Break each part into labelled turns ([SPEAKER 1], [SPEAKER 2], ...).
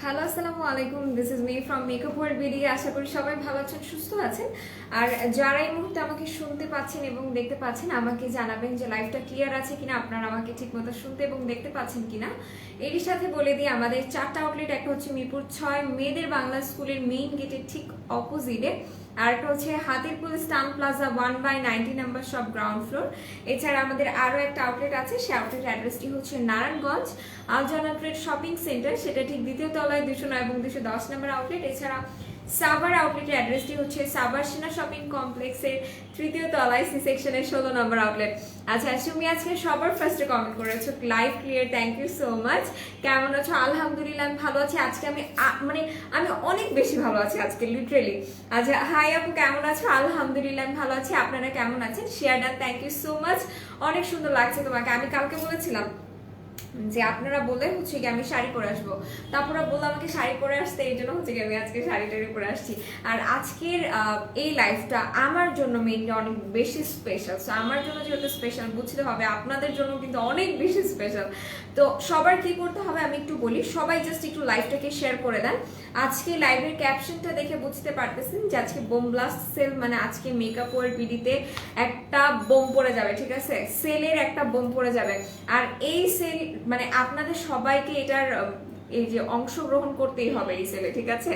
[SPEAKER 1] Hello আসসালামু আলাইকুম, this is me from makeup world BD. আশা করি সবাই ভালো আছেন, সুস্থ আছেন। আর যারা এই মুহূর্তে আমাকে শুনতে পাচ্ছেন এবং দেখতে পাচ্ছেন, আমাকে জানাবেন যে লাইভটা ক্লিয়ার আছে কিনা, আপনারা আমাকে ঠিকমতো শুনতে এবং দেখতে পাচ্ছেন কিনা। এরই সাথে বলে দিই, আমাদের 4টা আউটলেট। একটা হচ্ছে মিরপুর 6 মেয়েদের বাংলা স্কুলের মেইন গেটের ঠিক অপোজিটে, আর একটা হচ্ছে Hatirpool Eastern plaza 1/90 number shop, ground floor. এছাড়া আমাদের আরও একটা আউটলেট আছে, সেই আউটলেট অ্যাড্রেসটি হচ্ছে নারায়ণগঞ্জ আলজানা ট্রেড শপিং সেন্টার, সেটা ঠিক দ্বিতীয় তলায় 209 এবং 210 নম্বর আউটলেট। এছাড়া সাভার আউটলেটের অ্যাড্রেসটি হচ্ছে সাভার সিনা শপিং কমপ্লেক্সের 3য় তলায় সি সেকশনের 16 নম্বর আউটলেট। আচ্ছা, তুমি আজকে সবার ফার্স্টে কমেন্ট করেছো live clear, thank you so much. কেমন আছো? আলহামদুলিল্লাহ আমি ভালো আছি। আজকে আমি আমি অনেক বেশি ভালো আছি আজকে, লিটারেলি। আচ্ছা, হাই আপু, কেমন আছো? আলহামদুলিল্লাহ আমি ভালো আছি। আপনারা কেমন আছেন? Share done, thank you so much. অনেক সুন্দর লাগছে তোমাকে। আমি কালকে বলেছিলাম যে আপনারা বলে হচ্ছে কি আমি শাড়ি পরে আসবো, তারপরে বললো আমাকে শাড়ি পরে আসতে, এই জন্য হচ্ছে কি আমি আজকে শাড়ি টাড়ি পরে আসছি। আর আজকের এই লাইফটা আমার জন্য মেইনলি অনেক বেশি স্পেশাল। সো আমার জন্য যেহেতু স্পেশাল, বুঝতে হবে আপনাদের জন্য কিন্তু অনেক বেশি স্পেশাল। তো সবার কি করতে হবে আমি একটু বলি, সবাই জাস্ট একটু লাইভটাকে শেয়ার করে দেন। আজকে লাইভের ক্যাপশনটা দেখে বুঝতে পারতেছেন যে আজকে বোম ব্লাস্ট সেল, মানে আজকে মেকআপ ওয়ার্ল্ড বিডিতে একটা বোম পড়ে যাবে, ঠিক আছে? সেলের একটা বোম পড়ে যাবে। আর এই সেল মানে আপনাদের সবাইকে এটার এই যে অংশগ্রহণ করতেই হবে এই সেলে, ঠিক আছে?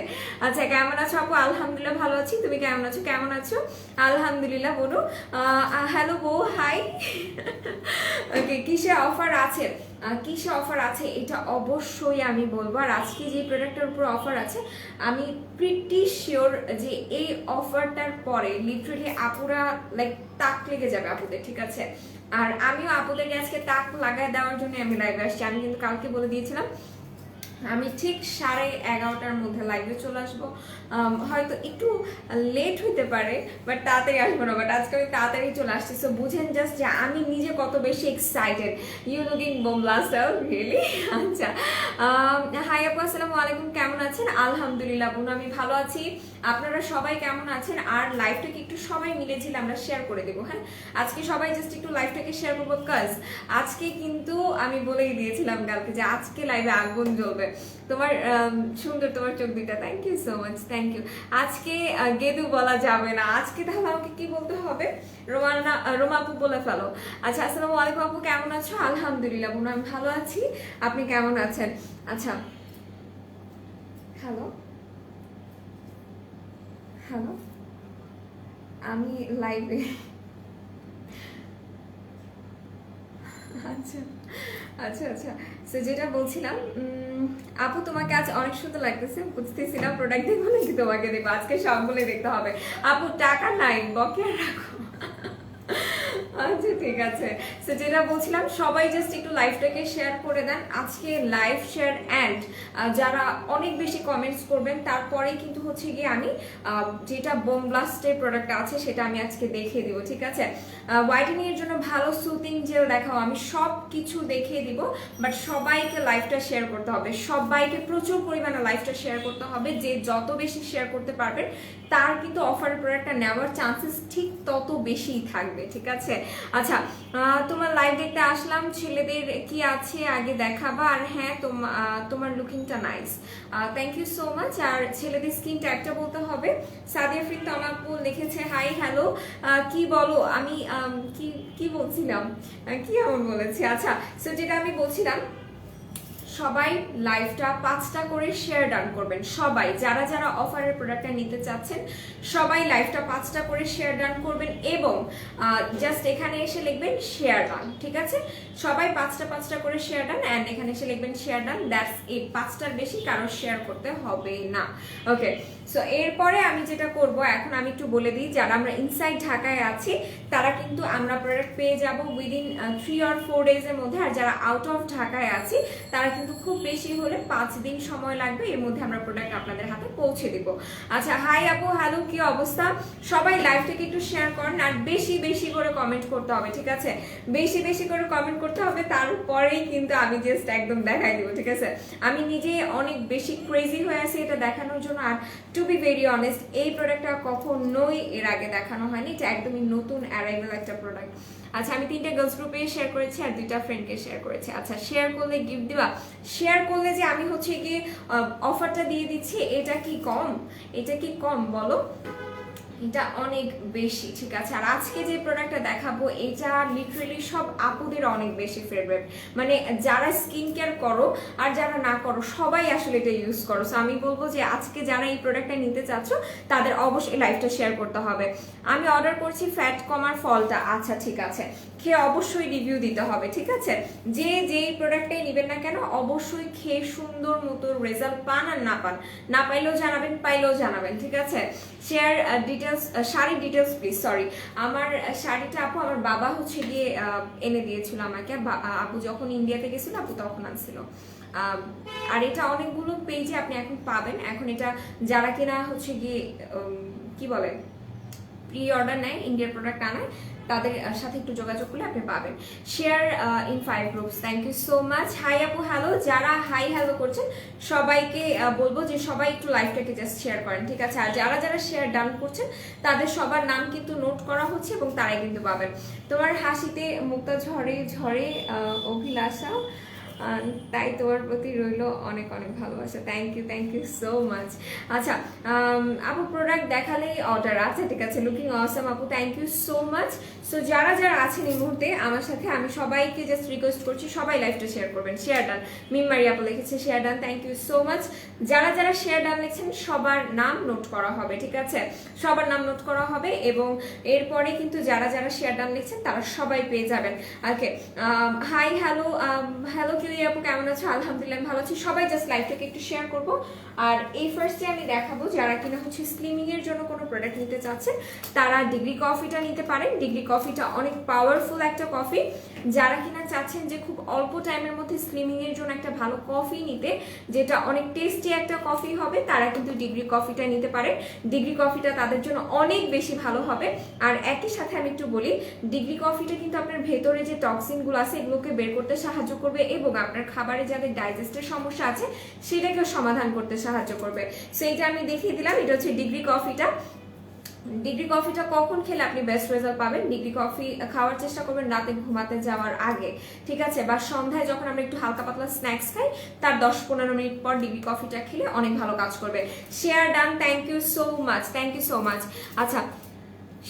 [SPEAKER 1] আচ্ছা, কেমন আছো আপু? আলহামদুলিল্লাহ ভালো আছি। তুমি কেমন আছো? কেমন আছো? আলহামদুলিল্লাহ। বলো হ্যালো বউ, হাই। ওকে, কিসে অফার আছে? কিসে অফার আছে এটা অবশ্যই আমি বলবো। আর আজকে যে প্রোডাক্টের উপর অফার আছে, আমি প্রিটি শিওর যে এই অফারটার পরে লিটারেলি আপুরা লাইক তাক লেগে যাবে আপুদের, ঠিক আছে? আর আমিও আপুদেরকে আজকে তাক লাগায় দেওয়ার জন্য আমি লাইভে আসছি। আমি কিন্তু কালকে বলে দিয়েছিলাম আমি ঠিক 11:30টার মধ্যে লাইভে চলে আসবো। হয়তো একটু লেট হইতে পারে, বাট তাড়াতাড়ি আসবো না। বাট আজকে আমি তাড়াতাড়ি চলে আসছি। সো বুঝেন জাস্ট যে আমি নিজে কত বেশি excited. You looking bomb blaster, really. আচ্ছা, হাই আপু, আসসালামু আলাইকুম, কেমন আছেন? আলহামদুলিল্লাহ বোন, আমি ভালো আছি। আপনারা সবাই কেমন আছেন? আর লাইভটাকে একটু সবাই মিলেছিল আমরা শেয়ার করে দেবো। হ্যাঁ, আজকে সবাই জাস্ট একটু লাইভটাকে শেয়ার করবো, কাজ আজকে কিন্তু আমি বলেই দিয়েছিলাম কালকে যে আজকে লাইভে আগুন জ্বলবে। তোমার সুন্দর তোমার চোখ দুইটা, thank you so much, thank you. আজকে গেদু বলা যাবে না, আজকে তাহলে আমাকে কি বলতে হবে? রোমা আপু বলে ফেলো। আচ্ছা, আসসালামু আলাইকুম আপু, কেমন আছো? আলহামদুলিল্লাহ বোন, আমি ভালো আছি। আপনি কেমন আছেন? আচ্ছা, হ্যালো হ্যালো, আমি লাইভে। আচ্ছা আচ্ছা আচ্ছা, সো যেটা বলছিলাম, আপু তোমাকে আজ অনেক সুন্দর লাগতেছে। বুঝতেছিলাম প্রোডাক্ট দেখবো নাকি তোমাকে দেখবো, আজকে সবগুলো দেখতে হবে। আপু টাকা নাই, বকেয়া রাখো। আচ্ছা ঠিক আছে। সো যেটা বলছিলাম, সবাই জাস্ট একটু লাইভটাকে শেয়ার করে দেন। আজকে লাইভ শেয়ার অ্যান্ড যারা অনেক বেশি কমেন্টস করবেন তারপরেই কিন্তু হচ্ছে গিয়ে আমি যেটা বোম ব্লাস্টের প্রোডাক্ট আছে সেটা আমি আজকে দেখিয়ে দিব, ঠিক আছে? হোয়াইটেনিং এর জন্য ভালো সুতিং জেল দেখাও, আমি সব কিছু দেখিয়ে দিব। বাট সবাইকে লাইভটা শেয়ার করতে হবে, সবাইকে প্রচুর পরিমাণে লাইভটা শেয়ার করতে হবে। যে যত বেশি শেয়ার করতে পারবেন তার কিন্তু অফারের প্রোডাক্টটা নেওয়ার চান্সেস ঠিক তত বেশিই থাকবে, ঠিক আছে? আচ্ছা, তোমার লাইভ দেখতে আসলাম। ছেলেদের কি আছে আগে দেখাবা। আর হ্যাঁ, তোমার লুকিংটা nice, thank you so much. আর ছেলেদের স্কিন টাইপটা বলতে হবে। সাদিয়া ফ্রিক তমাকু লিখেছে হাই হ্যালো। কি বলো? আমি কি কি বলছিলাম, কি এমন বলেছি? আচ্ছা, সো যেটা আমি বলছিলাম, সবাই লাইভটা 5টা করে শেয়ার ডান করবেন। সবাই যারা যারা অফারের প্রোডাক্টটা নিতে চাচ্ছেন সবাই লাইভটা 5টা করে শেয়ার ডান করবেন এবং জাস্ট এখানে এসে লিখবেন শেয়ার ডান, ঠিক আছে? সবাই 5টা করে শেয়ার ডান অ্যান্ড এখানে এসে লিখবেন শেয়ার ডান, দ্যাটস ইট। 5টার বেশি কারো শেয়ার করতে হবে না। ওকে, সো এরপরে আমি যেটা করব, এখন আমি একটু বলে দিই, যারা আমরা ইনসাইড ঢাকায় আছি তারা কিন্তু আমরা প্রোডাক্ট পেয়ে যাব উইদিন 3 or 4 ডেজের মধ্যে। আর যারা আউট অফ ঢাকায় আছি তারা কিন্তু খুব বেশি হলে 5 দিন সময় লাগবে, এর মধ্যে আমরা প্রোডাক্ট আপনাদের হাতে পৌঁছে দিব। আচ্ছা, হাই আপু, হ্যালো, কি অবস্থা? সবাই লাইভটাকে একটু শেয়ার করেন আর বেশি বেশি করে কমেন্ট করতে হবে, ঠিক আছে? বেশি বেশি করে কমেন্ট করতে হবে, তারপরেই কিন্তু আমি জাস্ট একদম দেখাই দিব, ঠিক আছে? আমি নিজে অনেক বেশি ক্রেজি হয়ে আছি এটা দেখানোর জন্য। আর টু বি ভেরি অনেস্ট, এই প্রোডাক্টটা কখনোই এর আগে দেখানো হয়নি, এটা একদমই নতুন অ্যারাইভেল একটা প্রোডাক্ট। আচ্ছা আমি 3টা গার্লস গ্রুপে শেয়ার করেছি আর 2টা ফ্রেন্ডকে শেয়ার করেছি। আচ্ছা শেয়ার করলে গিফট দিবা, শেয়ার করলে যে আমি হচ্ছে গিয়ে অফারটা দিয়ে দিচ্ছি, এটা কি কম? এটা কি কম বলো? এটা অনেক বেশি, ঠিক আছে। আর আজকে যে প্রোডাক্টটা দেখাবো এটা লিটারেলি সব আপুদের অনেক বেশি ফেভারিট, মানে যারা স্কিন কেয়ার করো আর যারা না করো সবাই আসলে এটা ইউজ করো। সো আমি বলবো যে আজকে যারা এই প্রোডাক্টটা নিতে চাচ্ছ তাদের অবশ্যই লাইভটা শেয়ার করতে হবে। আমি অর্ডার করছি ফ্যাট কমার ফলটা। আচ্ছা ঠিক আছে, খেয়ে অবশ্যই রিভিউ দিতে হবে, ঠিক আছে। যে যেই প্রোডাক্টটাই নেবেন না কেন অবশ্যই খেয়ে সুন্দর মতো রেজাল্ট পান আর না পান, না পাইলেও জানাবেন, পাইলেও জানাবেন, ঠিক আছে। শেয়ার ডিটেলস, শাড়ির ডিটেলস প্লিজ। সরি, আমার শাড়িটা আপু আমার বাবা হচ্ছে গিয়ে এনে দিয়েছিল আমাকে। আপু যখন ইন্ডিয়াতে গেছিল আপু তখন আনছিল। আর এটা অনেকগুলো পেজে আপনি এখন পাবেন। এখন এটা যারা কিনা হচ্ছে গিয়ে কি বলে প্রি অর্ডার নেয়, ইন্ডিয়ার প্রোডাক্ট আনায়, তাদের সাথে একটু যোগাযোগ করলে আপনি পাবেন। Share in 5 groups, thank you so much. Hi আপু, হ্যালো। যারা হাই হ্যালো করছেন সবাইকে বলবো যে সবাই একটু লাইভটাকে জাস্ট শেয়ার করেন, ঠিক আছে। আর যারা যারা শেয়ার ডান করছেন তাদের সবার নাম কিন্তু নোট করা হচ্ছে এবং তারাই কিন্তু পাবেন। তোমার হাসিতে মুক্তা ঝরে ঝরে অভিলাষা, তাই তোমার প্রতি রইল অনেক অনেক ভালোবাসা। Thank you so much. আচ্ছা আপু প্রোডাক্ট দেখালেই অর্ডার, আচ্ছা ঠিক আছে, লুকিং অসাম আপু, thank you so much. So যারা যারা আছেন এই মুহূর্তে আমার সাথে, আমি সবাইকে জাস্ট রিকোয়েস্ট করছি সবাই লাইভটা শেয়ার করবেন। শেয়ার ডান, মিমমারি আপু লিখেছে share done, thank you so much. যারা যারা শেয়ার ডান লিখছেন সবার নাম নোট করা হবে, ঠিক আছে, সবার নাম নোট করা হবে এবং এরপরে কিন্তু যারা যারা শেয়ার ডান লিখছেন তারা সবাই পেয়ে যাবেন। ওকে, হাই হ্যালো, হ্যালো আপু কেমন আছো? আলহামদুলিল্লাহ ভালো আছি। সবাই জাস্ট লাইভটাকে একটু শেয়ার করবো। আর এই ফার্স্টে আমি দেখাবো যারা কিনা হচ্ছে স্লিমিং এর জন্য কোনো প্রোডাক্ট নিতে চাচ্ছেন তারা ডিগ্রি কফিটা নিতে পারেন। ডিগ্রি কফিটা অনেক পাওয়ারফুল একটা কফি। যারা কিনা চাচ্ছেন যে খুব অল্প টাইমের মধ্যে স্লিমিং এর জন্য একটা ভালো কফি নিতে, যেটা অনেক টেস্টি একটা কফি হবে, তারা কিন্তু ডিগ্রি কফিটা নিতে পারে। ডিগ্রি কফিটা তাদের জন্য অনেক বেশি ভালো হবে। আর একই সাথে আমি একটু বলি, ডিগ্রি কফিটা কিন্তু আপনার ভেতরে যে টক্সিনগুলো আছে এগুলোকে বের করতে সাহায্য করবে এবং আপনার খাবারে যাদের ডাইজেস্টের সমস্যা আছে সেটাকে সমাধান করতে সাহায্য করবে। সো এইটা আমি দেখিয়ে দিলাম, এটা হচ্ছে ডিগ্রি কফিটা। ডিগ্রি কফিটা কখন খেলে আপনি বেস্ট রেজাল্ট পাবেন? ডিগ্রি কফি খাওয়ার চেষ্টা করবেন রাতে ঘুমাতে যাওয়ার আগে, ঠিক আছে, বা সন্ধ্যায় যখন আমরা একটু হালকা পাতলা স্ন্যাক্স খাই তার 10-15 মিনিট পর ডিগ্রি কফিটা খেলে অনেক ভালো কাজ করবে। Share done, thank you so much, thank you so much. আচ্ছা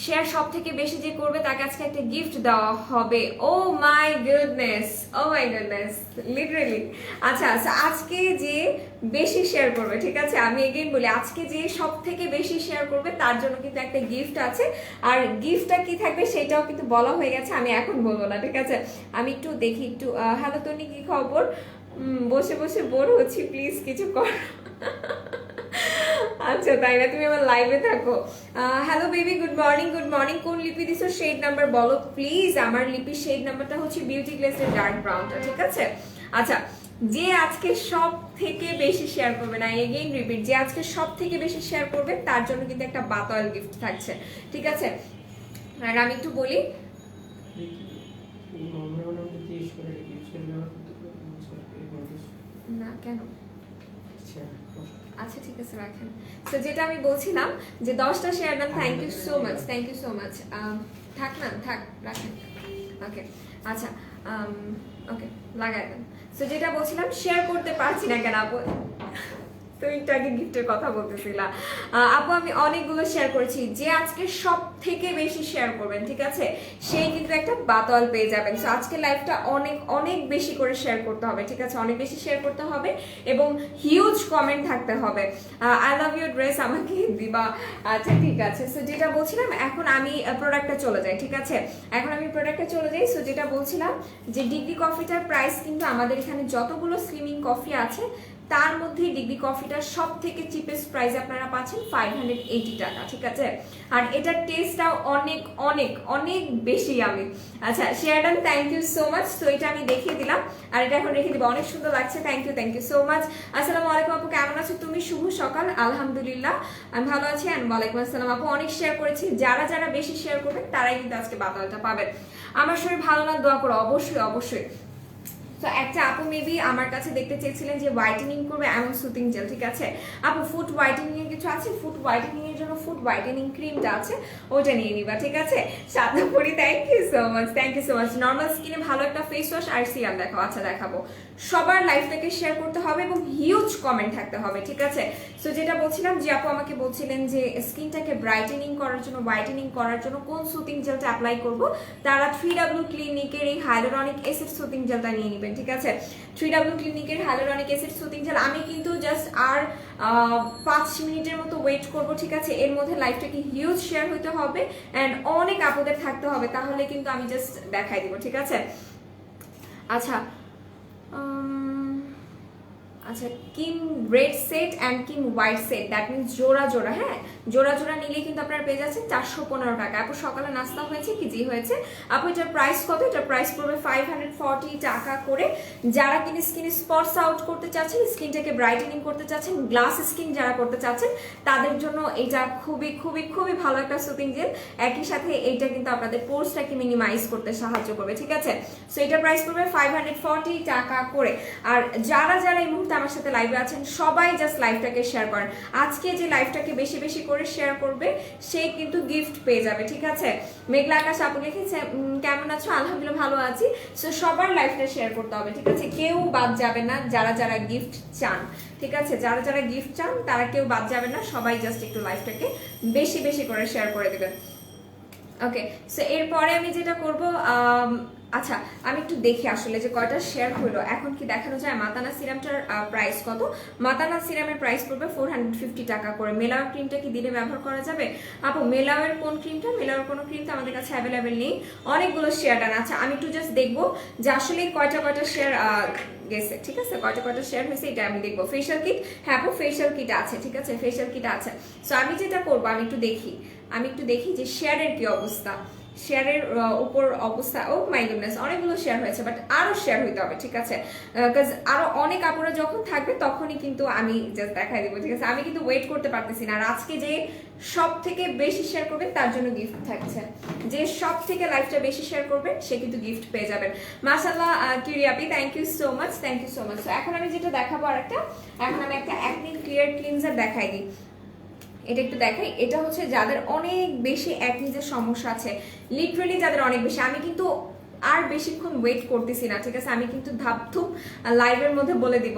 [SPEAKER 1] শেয়ার সব থেকে বেশি যে করবে তাকে আজকে একটা গিফট দেওয়া হবে। Oh my goodness, oh my goodness, literally. আচ্ছা আচ্ছা, আজকে যে বেশি শেয়ার করবে, ঠিক আছে, আমি এগেইন বলি, আজকে যে সব থেকে বেশি শেয়ার করবে তার জন্য কিন্তু একটা গিফট আছে। আর গিফটটা কি থাকবে সেটাও কিন্তু বলা হয়ে গেছে, আমি এখন বলবো না, ঠিক আছে। আমি একটু দেখি একটু। হ্যালো তনি, কি খবর? বসে বসে বোর হচ্ছি, প্লিজ কিছু কর। আচ্ছা তাই না, তুমি আমার লাইভে থাকো। Hello baby, good morning, good morning. কোন লিপি দিছো, শেড নাম্বার বলো প্লিজ। আমার লিপির শেড নাম্বারটা হচ্ছে বিউটি গ্লেসের ডার্ক ব্রাউনটা, ঠিক আছে। আচ্ছা যে আজকে সব থেকে বেশি শেয়ার করবে না, এগেইন রিপিট, যে আজকে সব থেকে বেশি শেয়ার করবে তার জন্য কিন্তু একটা বাতাল গিফট থাকছে, ঠিক আছে। আর আমি একটু বলি, না কেন, আচ্ছা ঠিক আছে রাখেন। তো যেটা আমি বলছিলাম যে 10টা শেয়ার দেন, thank you so much, thank you so much. থাক না, থাক, রাখেন। ওকে আচ্ছা, ওকে লাগাই দেন। তো যেটা বলছিলাম, শেয়ার করতে পারছি না কেন আপু? তুমি একটু আগে গিফটের কথা বলতেছিলা। আপু আমি অনেকগুলো শেয়ার করেছি, যে আজকে সব থেকে বেশি শেয়ার করবেন, ঠিক আছে, সেই কিন্তু একটা বাতল পেয়ে যাবেন। সো আজকে লাইভটা অনেক অনেক বেশি করে শেয়ার করতে হবে, ঠিক আছে, অনেক বেশি শেয়ার করতে হবে এবং হিউজ কমেন্ট থাকতে হবে। আই লাভ ইউর ড্রেস আমাকে দিবা। আচ্ছা ঠিক আছে। সো যেটা বলছিলাম, এখন আমি প্রোডাক্টটা চলে যাই, ঠিক আছে, এখন আমি প্রোডাক্টটা চলে যাই। সো যেটা বলছিলাম যে ডিগ্রি কফিটার প্রাইস কিন্তু আমাদের এখানে যতগুলো স্লিমিং কফি আছে তার মধ্যে ডিগ্রি কফিটার সব থেকে চিপেস্ট প্রাইস আপনারা পাচ্ছেন 580 টাকা, ঠিক আছে। আর এটার টেস্টটাও অনেক অনেক অনেক বেশি আমি। আচ্ছা share done, thank you so much. তো এটা আমি দেখিয়ে দিলাম আর এটা এখন রেখে দিব, অনেক সুন্দর লাগছে, থ্যাংক ইউ সো মাচ। আসসালামু আলাইকুম আপু, কেমন আছো তুমি? শুভ সকাল, আলহামদুলিল্লাহ আমি ভালো আছি। অ্যান্ড ওয়ালাইকুম আসসালাম আপু, অনেক শেয়ার করেছি, যারা যারা বেশি শেয়ার করবেন তারাই কিন্তু আজকে বাতালটা পাবেন। আমার শরীর ভালো না, দোয়া করো, অবশ্যই অবশ্যই। তো একটা আপু মেবি আমার কাছে দেখতে চেয়েছিলেন যে হোয়াইটেনিং করবে এমন সুতিং জেল, ঠিক আছে আপু? ফুড হোয়াইটেনিং এর কিছু আছে? ফুড হোয়াইটেনিং এর জন্য ফুড হোয়াইটেনিং ক্রিমটা আছে, ওটা নিয়ে নিবা, ঠিক আছে? সাদাপুরি, thank you so much, thank you so much. Normal স্কিনে ভালো একটা ফেস ওয়াশ আর সিরাম দেখাও। আচ্ছা দেখাবো। সবার লাইফটাকে শেয়ার করতে হবে এবং হিউজ কমেন্ট থাকতে হবে, ঠিক আছে? সো যেটা বলছিলাম, যে আপু আমাকে বলছিলেন যে স্কিনটাকে ব্রাইটেনিং করার জন্য, হোয়াইটেনিং করার জন্য কোন সুতিং জেলটা অ্যাপ্লাই করব, তারা 3W ক্লিনিকের এই হাইলোরনিক অ্যাসিড সুতিং জেলটা নিয়ে নেবেন, ঠিক আছে? 3W ক্লিনিকের হাইলোরনিক অ্যাসিড সুতিং জেল। আমি কিন্তু জাস্ট আর 5 মিনিটের মতো ওয়েট করব, ঠিক আছে? এর মধ্যে লাইফটাকে হিউজ শেয়ার হতে হবে অ্যান্ড অনেক আপুদের থাকতে হবে, তাহলে কিন্তু আমি জাস্ট দেখাই দিব, ঠিক আছে? আচ্ছা আচ্ছা, Kim red set and Kim white set, that means জোড়া জোড়া, হ্যাঁ জোড়া জোড়া নিলে কিন্তু আপনার পেয়ে যাচ্ছে 415 টাকা। আপু সকালে নাস্তা হয়েছে কি? জি হয়েছে। আপু এটার প্রাইস কত? এটার প্রাইস পড়বে 540 টাকা করে। যারা কিনে স্কিনে স্পটস আউট করতে চাচ্ছেন, স্কিনটাকে ব্রাইটেনিং করতে চাচ্ছেন, গ্লাস স্কিন যারা করতে চাচ্ছেন, তাদের জন্য এটা খুবই খুবই খুবই ভালো একটা সুতিং জেল। একই সাথে এইটা কিন্তু আপনাদের পোর্সটাকে মিনিমাইজ করতে সাহায্য করবে, ঠিক আছে? সো এটার প্রাইস পড়বে 540 টাকা করে। আর যারা যারা এই মুহূর্তে আমার সাথে লাইভে আছেন, সবাই জাস্ট লাইভটাকে শেয়ার করেন। আজকে যে লাইভটাকে বেশি বেশি করে শেয়ার করবে সে কিন্তু গিফট পেয়ে যাবে, ঠিক আছে? মেঘলা আকাশ আপু লিখেছে কেমন আছো? আলহামদুলিল্লাহ ভালো আছি। সো সবার লাইভটা শেয়ার করতে হবে, ঠিক আছে? কেউ বাদ যাবে না, যারা যারা গিফট চান, ঠিক আছে? যারা যারা গিফট চান তারা কেউ বাদ যাবে না, সবাই জাস্ট একটু লাইভটাকে বেশি বেশি করে শেয়ার করে দেবেন। ওকে, সো এরপরে আমি যেটা করব, আচ্ছা আমি একটু দেখি আসলে যে কয়টা শেয়ার হলো। এখন কি দেখানো যায় মাতানা সিরামটার প্রাইস কত? মাতানা সিরামের প্রাইস পড়বে 450 টাকা করে। মেলাও ক্রিমটা কি দিনে ব্যবহার করা যাবে? আপু মেলাওয়ের কোন ক্রিমটা? মেলাওয়ের কোনো ক্রিমটা আমাদের কাছে অ্যাভেলেবেল নেই। অনেকগুলো শেয়ার ডান। আচ্ছা আমি একটু জাস্ট দেখবো যে আসলে কয়টা কয়টা শেয়ার গেছে, ঠিক আছে? কয়টা কয়টা শেয়ার হয়েছে এটা আমি দেখবো। ফেশিয়াল কিট, হ্যাঁ আপু ফেশিয়াল কিট আছে, ঠিক আছে? ফেশিয়াল কিট আছে। সো আমি যেটা করবো, আমি একটু দেখি যে শেয়ারের কি অবস্থা, শেয়ারের উপর অবস্থা। ও মাই গুডনেস, অনেকগুলো শেয়ার হয়েছে, বাট আরো শেয়ার হইতে হবে, ঠিক আছে? বিকজ আরো অনেক আপুরা যখন থাকবে তখনই কিন্তু আমি জাস্ট দেখাই দিব, ঠিক আছে? আমি কিন্তু ওয়েট করতে পারতেছি না। আর আজকে যে সব থেকে বেশি শেয়ার করবেন তার জন্য গিফট থাকছে। যে সব থেকে লাইফটা বেশি শেয়ার করবেন সে কিন্তু গিফট পেয়ে যাবেন। মাশাআল্লাহ কিরিয়াপি, thank you so much, thank you so much. এখন আমি যেটা দেখাবো আরেকটা, এখন আমি একটা অ্যাকনি ক্লিয়ার ক্লিনজার দেখাই দিই। এটা একটু দেখাই। এটা হচ্ছে যাদের অনেক বেশি অ্যাকনিজের সমস্যা আছে, লিটারালি যাদের অনেক বেশি। আমি কিন্তু আর বেশিক্ষণ ওয়েট করতেছি না, ঠিক আছে? আমি কিন্তু ধাপধুপ লাইভের মধ্যে বলে দিব।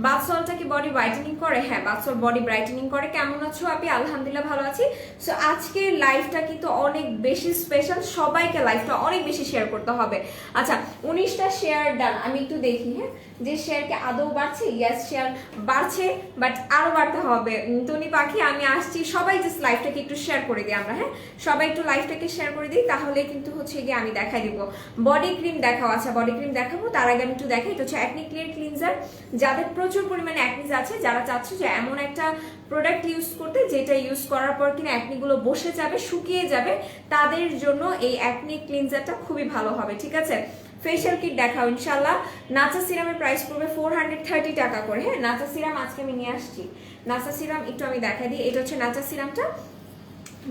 [SPEAKER 1] বাথ সল্টটা কি বডি ব্রাইটেনিং করে? হ্যাঁ বাথ সল্ট বডি ব্রাইটেনিং করে। কেমন আছো আপনি? আলহামদুলিল্লাহ ভালো আছি। সো আজকের লাইভটা কিন্তু অনেক বেশি স্পেশাল, সবাইকে লাইভটা অনেক বেশি শেয়ার করতে হবে। আচ্ছা 19টা শেয়ার ডান। আমি একটু দেখি হ্যাঁ যে শেয়ারকে আদৌ বাড়ছে। ইয়েস শেয়ার বাড়ছে, বাট আরো বাড়তে হবে। টনি পাখি আমি আসছি, সবাই জাস্ট লাইভটাকে একটু শেয়ার করে দিই আমরা, হ্যাঁ সবাই একটু লাইভটাকে শেয়ার করে দিই, তাহলে কিন্তু হচ্ছে গিয়ে আমি দেখাই দিব। বডি ক্রিম দেখাও। আচ্ছা বডি ক্রিম দেখাবো, তার আগে আমি একটু দেখাই। এটা হচ্ছে অ্যাকনি ক্লিয়ার ক্লিনজার। যাদের প্রচুর পরিমাণে অ্যাকনিজ আছে, যারা চাচ্ছে যে এমন একটা প্রোডাক্ট ইউজ করতে যেটা ইউজ করার পর কিনা অ্যাকনিগুলো বসে যাবে, শুকিয়ে যাবে, তাদের জন্য এই অ্যাকনি ক্লিনজারটা খুবই ভালো হবে, ঠিক আছে? ফেশিয়াল কিট দেখাও ইনশাল্লাহ। নাচা সিরামের প্রাইস পড়বে 430 টাকা করে। হ্যাঁ নাচা সিরাম আজকে আমি নিয়ে আসছি। নাচা সিরাম একটু আমি দেখাই দিই। এটা হচ্ছে নাচা সিরামটা,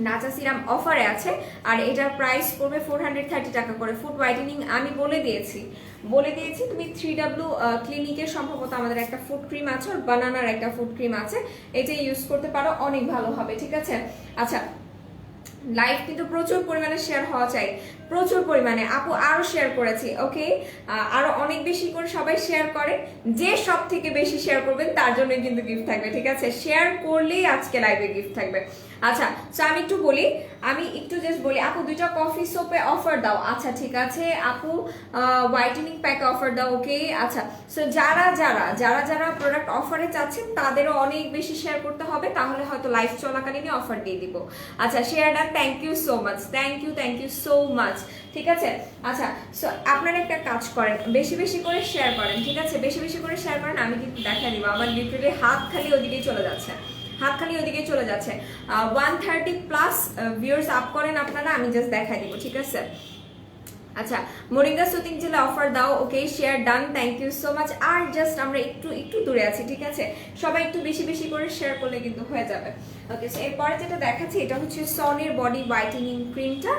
[SPEAKER 1] নাচা সিরাম অফারে আছে আর এটার প্রাইস পড়বে 430 টাকা করে। ফুড হোয়াইটেনিং আমি বলে দিয়েছি। তুমি 3W ক্লিনিকের সম্ভবত আমাদের একটা ফুড ক্রিম আছে, আর বানানার একটা ফুড ক্রিম আছে, এটা ইউজ করতে পারো, অনেক ভালো হবে, ঠিক আছে? আচ্ছা লাইভ কিন্তু প্রচুর পরিমাণে শেয়ার হওয়া চাই, প্রচুর পরিমাণে। আপু আরো শেয়ার করেছি, ওকে আরো অনেক বেশি করে সবাই শেয়ার করে। যে সব থেকে বেশি শেয়ার করবেন তার জন্য কিন্তু গিফট থাকবে, ঠিক আছে? শেয়ার করলেই আজকে লাইভে গিফট থাকবে। আচ্ছা সো আমি একটু বলি, আপু 2টা কফি সোপে অফার দাও। আচ্ছা ঠিক আছে আপু, হোয়াইটেনিং প্যাকে অফার দাও, ওকে। আচ্ছা সো যারা যারা যারা যারা প্রোডাক্ট অফারে চাচ্ছেন তাদেরও অনেক বেশি শেয়ার করতে হবে, তাহলে হয়তো লাইভ চলাকালীনই অফার দিয়ে দিব। আচ্ছা share done, thank you so much, thank you so much, ঠিক আছে? আচ্ছা সো আপনারা একটা কাজ করেন, বেশি বেশি করে শেয়ার করেন, ঠিক আছে? বেশি বেশি করে শেয়ার করেন। আমি কিন্তু দেখা দিব আমার লিটারেলি হাত খালি ওদিকেই চলে যাচ্ছে, 130+ ভিউয়ার্স আপ করেন আপনারা, আমি জাস্ট দেখাই দিব, ঠিক আছে? আচ্ছা মোরিঙ্গা সুতিং জেলে অফার দাও, okay share done, thank you so much. আর জাস্ট আমরা একটু দূরে আছি, ঠিক আছে? সবাই একটু বেশি বেশি করে শেয়ার করলে কিন্তু হয়ে যাবে। ওকে সো এরপরে যেটা দেখাচ্ছি এটা হচ্ছে সনের বডি হোয়াইটেনিং ক্রিমটা।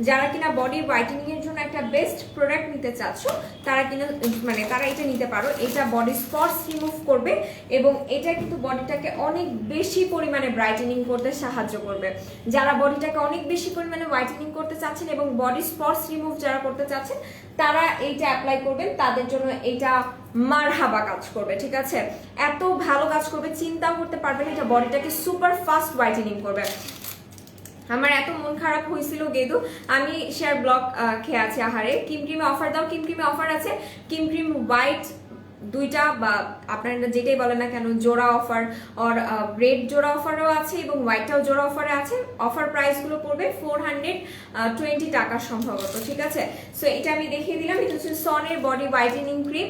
[SPEAKER 1] যারা কিনা বডি হোয়াইটেনিং এর জন্য একটা বেস্ট প্রোডাক্ট নিতে চাচ্ছ তারা কিনা মানে তারা এটা নিতে পারো। এটা বডি স্পটস রিমুভ করবে এবং এটা কিন্তু বডিটাকে অনেক বেশি পরিমাণে ব্রাইটেনিং করতে সাহায্য করবে। যারা বডিটাকে অনেক বেশি পরিমাণে হোয়াইটেনিং করতে চাচ্ছেন এবং বডি স্পটস রিমুভ যারা করতে চাচ্ছেন তারা এইটা অ্যাপ্লাই করবেন, তাদের জন্য এটা মারহাবা কাজ করবে। ঠিক আছে, এত ভালো কাজ করবে চিন্তাও করতে পারবেন, এটা বডিটাকে সুপার ফাস্ট হোয়াইটেনিং করবে। আমার এত মন খারাপ হয়েছিল গেদু, আমি শেয়ার ব্লক খেয়ে আছি আহারে। কিম ক্রিমে অফার দাও, কিম ক্রিমে অফার আছে। কিম ক্রিম হোয়াইট দুইটা বা আপনারা যেটাই বলেন না কেন জোড়া অফার, আর রেড জোড়া অফারও আছে এবং হোয়াইটটাও জোড়া অফারে আছে। অফার প্রাইসগুলো পড়বে 420 টাকা সম্ভবত। ঠিক আছে, সো এটা আমি দেখিয়ে দিলাম। এটা হচ্ছে সনের বডি হোয়াইটেনিং ক্রিম।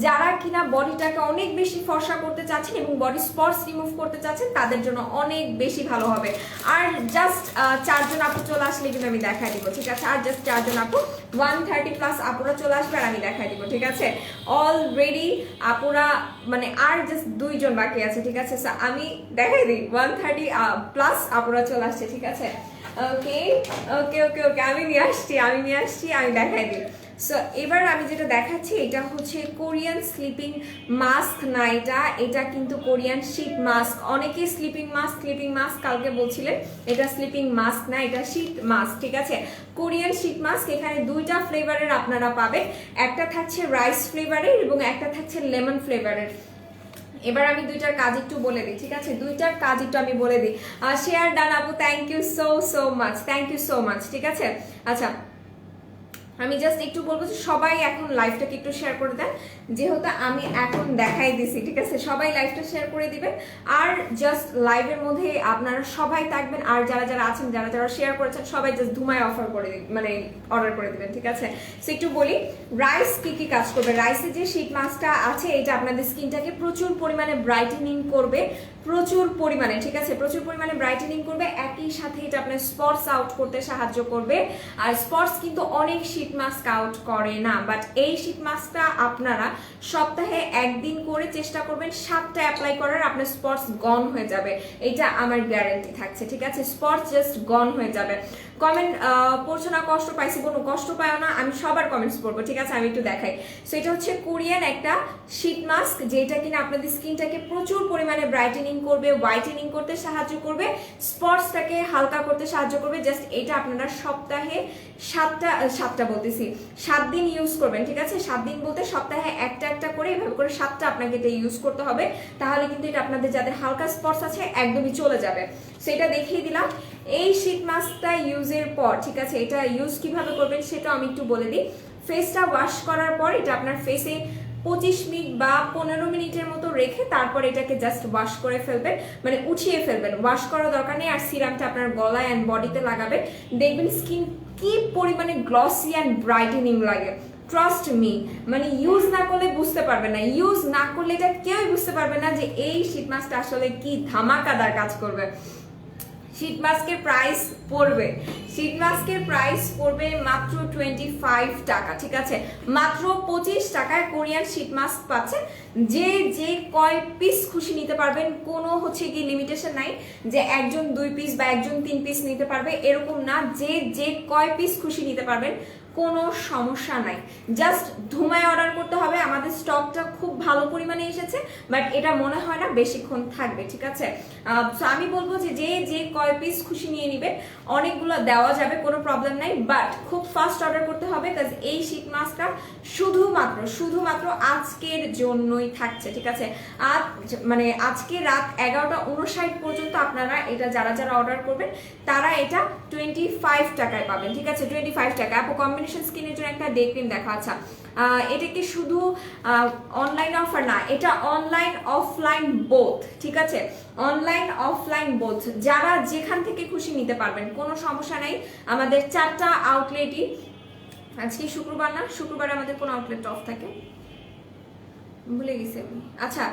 [SPEAKER 1] যারা কিনা বডিটাকে অনেক বেশি ফর্সা করতে চাচ্ছেন এবং বডি স্পটস রিমুভ করতে চাচ্ছেন তাদের জন্য অনেক বেশি ভালো হবে। আর জাস্ট 4 জন আপু চলে আসলে কিন্তু আমি দেখাই দিব। ঠিক আছে, আর জাস্ট 4 জন আপু 130+ আপুরা চলে আসবে আর আমি দেখাই দিব। ঠিক আছে, অলরেডি আপুরা মানে আর জাস্ট 2 জন বাকি আছে। ঠিক আছে, আমি দেখাই দিই 130+ আপুরা চলে আসছে। ঠিক আছে, ওকে ওকে ওকে ওকে আমি নিয়ে আসছি আমি দেখাই দিই। সো এবার আমি যেটা দেখাচ্ছি এটা হচ্ছে কোরিয়ান স্লিপিং মাস্ক না, এটা কিন্তু কোরিয়ান শীত মাস্ক। অনেকেই স্লিপিং মাস্ক কালকে বলছিলেন, এটা স্লিপিং মাস্ক না, এটা শীত মাস্ক। ঠিক আছে, কোরিয়ান শীত মাস্ক। এখানে 2টা ফ্লেভারের আপনারা পাবেন, একটা থাকছে রাইস ফ্লেভারের এবং একটা থাকছে লেমন ফ্লেভারের। এবার আমি 2টার কাজ একটু বলে দিই। ঠিক আছে, 2টার কাজ একটু আমি বলে দিই। শেয়ার ডান আপু, থ্যাংক ইউ সো মাচ। ঠিক আছে, আচ্ছা আমি জাস্ট একটু বলবো যে সবাই এখন লাইভটাকে একটু শেয়ার করে দেন, যেহেতু আমি এখন দেখাই দিছি। ঠিক আছে, সবাই লাইভটা শেয়ার করে দিবেন আর জাস্ট লাইভের মধ্যে আপনারা সবাই থাকবেন। আর যারা যারা আছেন, যারা যারা শেয়ার করেছেন সবাই জাস্ট ধুমায় অফার করে মানে অর্ডার করে দিবেন। ঠিক আছে, সো একটু বলি রাইস কি কাজ করবে। রাইসের যে শীট মাস্কটা আছে এটা আপনাদের স্কিনটাকে প্রচুর পরিমাণে ব্রাইটেনিং করবে, প্রচুর পরিমাণে। ঠিক আছে, প্রচুর পরিমাণে ব্রাইটেনিং করবে, একই সাথে এটা আপনার স্পটস আউট করতে সাহায্য করবে। আর স্পটস কিন্তু অনেক শীট মাস্ক আউট করে না, বাট এই শীট মাস্কটা আপনারা সপ্তাহে 1 দিন করে চেষ্টা করবেন 7টা অ্যাপ্লাই করার, আপনার স্পটস গন হয়ে যাবে, এটা আমার গ্যারান্টি থাকছে। ঠিক আছে, স্পটস জাস্ট গন হয়ে যাবে। কমেন্ট পড়ছো না, কষ্ট পাইছি কোনো কষ্ট পাও না, আমি সবার কমেন্টস পড়বো। ঠিক আছে, আমি একটু দেখাই। সো এটা হচ্ছে কোরিয়ান একটা শীট মাস্ক, যেটা কিনা আপনাদের স্কিনটাকে প্রচুর পরিমাণে ব্রাইটেনিং করবে, হোয়াইটেনিং করতে সাহায্য করবে, স্পটসটাকে হালকা করতে সাহায্য করবে। জাস্ট এটা আপনারা সপ্তাহে 7টা বলতেছি 7 দিন ইউজ করবেন। ঠিক আছে, 7 দিন বলতে সপ্তাহে একটা করে এভাবে করে 7টা আপনাকে এটা ইউজ করতে হবে, তাহলে কিন্তু এটা আপনাদের যাদের হালকা স্পটস আছে একদমই চলে যাবে। সেটা দেখিয়ে দিলাম। এই শীট মাস্কটা ইউজের পর, ঠিক আছে, এটা ইউজ কিভাবে করবেন সেটা আমি একটু বলে দিই। ফেসটা ওয়াশ করার পর এটা আপনার ফেসে 25 মিনিট বা 15 মিনিটের মতো রেখে তারপর এটাকে জাস্ট ওয়াশ করে ফেলবেন, মানে উঠিয়ে ফেলবেন, ওয়াশ করার দরকার নেই। আর সিরামটা আপনার গলায় অ্যান্ড বডিতে লাগাবেন, দেখবেন স্কিন কি পরিমাণে গ্লসি অ্যান্ড ব্রাইটেনিং লাগে। ট্রাস্ট মি, মানে ইউজ না করলে বুঝতে পারবে না, ইউজ না করলে এটা কেউই বুঝতে পারবে না যে এই শীত মাস্কটা আসলে কি ধামাকাদার কাজ করবে। শীত মাস্কের প্রাইস পড়বে মাত্র 25 টাকা। ঠিক আছে, মাত্র 25 টাকায় কোরিয়ান শীত মাস্ক পাচ্ছেন। যে কয় পিস খুশি নিতে পারবেন, কোনো হচ্ছে কি লিমিটেশন নাই যে একজন 2 পিস বা একজন 3 পিস নিতে পারবে, এরকম না। যে কয় পিস খুশি নিতে পারবেন, কোনো সমস্যা নাই। জাস্ট ধুমায় অর্ডার করতে হবে। আমাদের স্টকটা খুব ভালো পরিমাণে এসেছে, বাট এটা মনে হয় না বেশিক্ষণ থাকবে। ঠিক আছে, তো আমি বলবো যে কয় পিস খুশি নিয়ে নিবে, অনেকগুলো দেওয়া যাবে, কোনো প্রবলেম নাই, বাট খুব ফাস্ট অর্ডার করতে হবে। কাজ এই শীত মাস্কটা শুধুমাত্র আজকের জন্যই থাকছে। ঠিক আছে, মানে আজকে রাত 11:59 পর্যন্ত আপনারা এটা যারা অর্ডার করবেন তারা এটা 25 টাকায় পাবেন। ঠিক আছে, 25 টাকা। আপু কম্বিনেশন স্কিনের জন্য একটা ডে ক্রিম দেখা। আচ্ছা, এটা কি শুধু অনলাইন অফার না, এটা অনলাইন অফলাইন বোথ। ঠিক আছে, অনলাইন অফলাইন বোথ, যারা যেখান থেকে খুশি নিতে পারবেন, কোনো সমস্যা নাই। আমাদের 4টা আউটলেটই, আজকে শুক্রবার না, শুক্রবার আমাদের কোন আউটলেট অফ থাকে ভুলে গেছি আমি। আচ্ছা,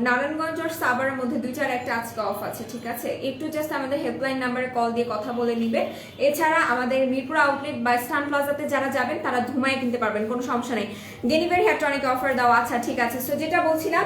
[SPEAKER 1] নারায়ণগঞ্জ আর সাভারের মধ্যে 2-4 একটা আজকে অফ আছে। ঠিক আছে, একটু জাস্ট আমাদের হেল্পলাইন নাম্বারে কল দিয়ে কথা বলে নিবে। এছাড়া আমাদের মিরপুর আউটলেট বা স্টান প্লাজাতে যারা যাবেন তারা ধুমায় কিনতে পারবেন, কোনো সমস্যা নেই। ডেনিভারি হেয়ার টনিক অফার দেওয়া। আচ্ছা ঠিক আছে, সো যেটা বলছিলাম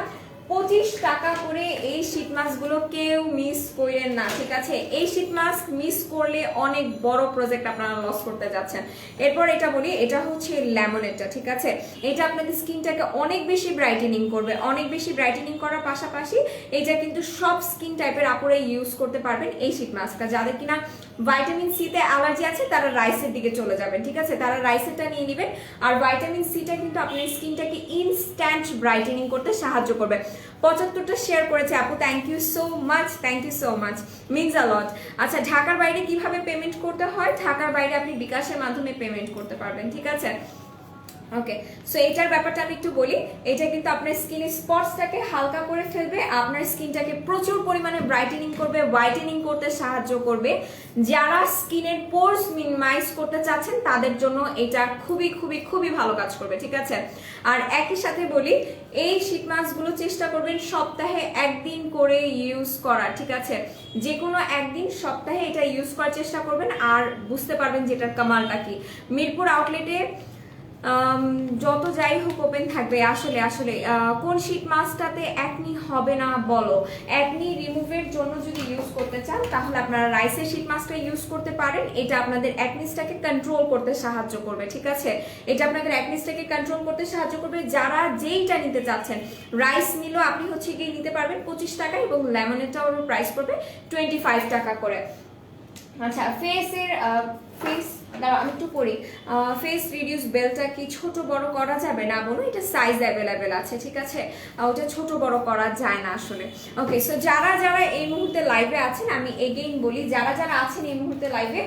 [SPEAKER 1] 25 টাকা করে এই শীত মাস্কগুলো কেউ মিস করেন না, ঠিক আছে? এই শীত মাস্ক মিস করলে অনেক বড় প্রজেক্ট আপনারা লস করতে যাচ্ছেন। এরপর এটা বলি, এটা হচ্ছে লেমনেটটা, ঠিক আছে? এটা আপনাদের স্কিনটাকে অনেক বেশি ব্রাইটেনিং করবে, অনেক বেশি ব্রাইটেনিং করার পাশাপাশি এটা কিন্তু সব স্কিন টাইপের আপুরা ইউজ করতে পারবেন এই শীত মাস্কটা। যাদের কিনা ভাইটামিন সিতে অ্যালার্জি আছে তারা রাইসের দিকে চলে যাবেন, ঠিক আছে? তারা রাইসেরটা নিয়ে নেবেন। আর ভাইটামিন সিটা কিন্তু আপনার স্কিনটাকে ইনস্ট্যান্ট ব্রাইটেনিং করতে সাহায্য করবে। 75টা শেয়ার করেছে আপু, thank you so much, thank you so much, means a lot. আচ্ছা, ঢাকার বাইরে কিভাবে পেমেন্ট করতে হয়? ঢাকার বাইরে আপনি বিকাশের মাধ্যমে পেমেন্ট করতে পারবেন, ঠিক আছে? ওকে, সো এটার ব্যাপারটা আমি একটু বলি। এটা কিন্তু আপনার স্কিনের স্পটসটাকে হালকা করে ফেলবে, আপনার স্কিনটাকে প্রচুর পরিমাণে ব্রাইটেনিং করবে, হোয়াইটেনিং করতে সাহায্য করবে। যারা স্কিনের পোরস মিনিমাইজ করতে চাচ্ছেন তাদের জন্য এটা খুবই খুবই খুবই ভালো কাজ করবে, ঠিক আছে? আর একই সাথে বলি, এই শীত মাস্কগুলো চেষ্টা করবেন সপ্তাহে একদিন করে ইউজ করার, ঠিক আছে? যে কোনো একদিন সপ্তাহে এটা ইউজ করার চেষ্টা করবেন, আর বুঝতে পারবেন যে এটার কামালটা কি। মিরপুর আউটলেটে যত যাই হোক ওপেন থাকবে। আসলে আসলে কোন শীট মাস্কটাতে একনি হবে না বলো? একনি রিমুভের জন্য যদি ইউজ করতে চান তাহলে আপনারা রাইসের শীট মাস্কটা ইউজ করতে পারেন। এটা আপনাদের অ্যাকনিসটাকে কন্ট্রোল করতে সাহায্য করবে, ঠিক আছে? এটা আপনাদের অ্যাকনিসটাকে কন্ট্রোল করতে সাহায্য করবে। যারা যেইটা নিতে চাচ্ছেন, রাইস নিলেও আপনি হচ্ছে গিয়ে নিতে পারবেন 25 টাকা, এবং লেমনেরটাও প্রাইস পড়বে 25 টাকা করে। আচ্ছা, ফেসের ফেস দাঁড়াও আমি একটু পড়ি। ফেস রিডিউস বেলটা কি ছোট বড় করা যাবে? না বোনো, এটা সাইজ অ্যাভেলেবেল আছে, ঠিক আছে? ওটা ছোট বড় করা যায় না আসলে। ওকে, সো যারা যারা এই মুহূর্তে লাইভে আছেন, আমি এগেইন বলি, যারা যারা আছেন এই মুহূর্তে লাইভে,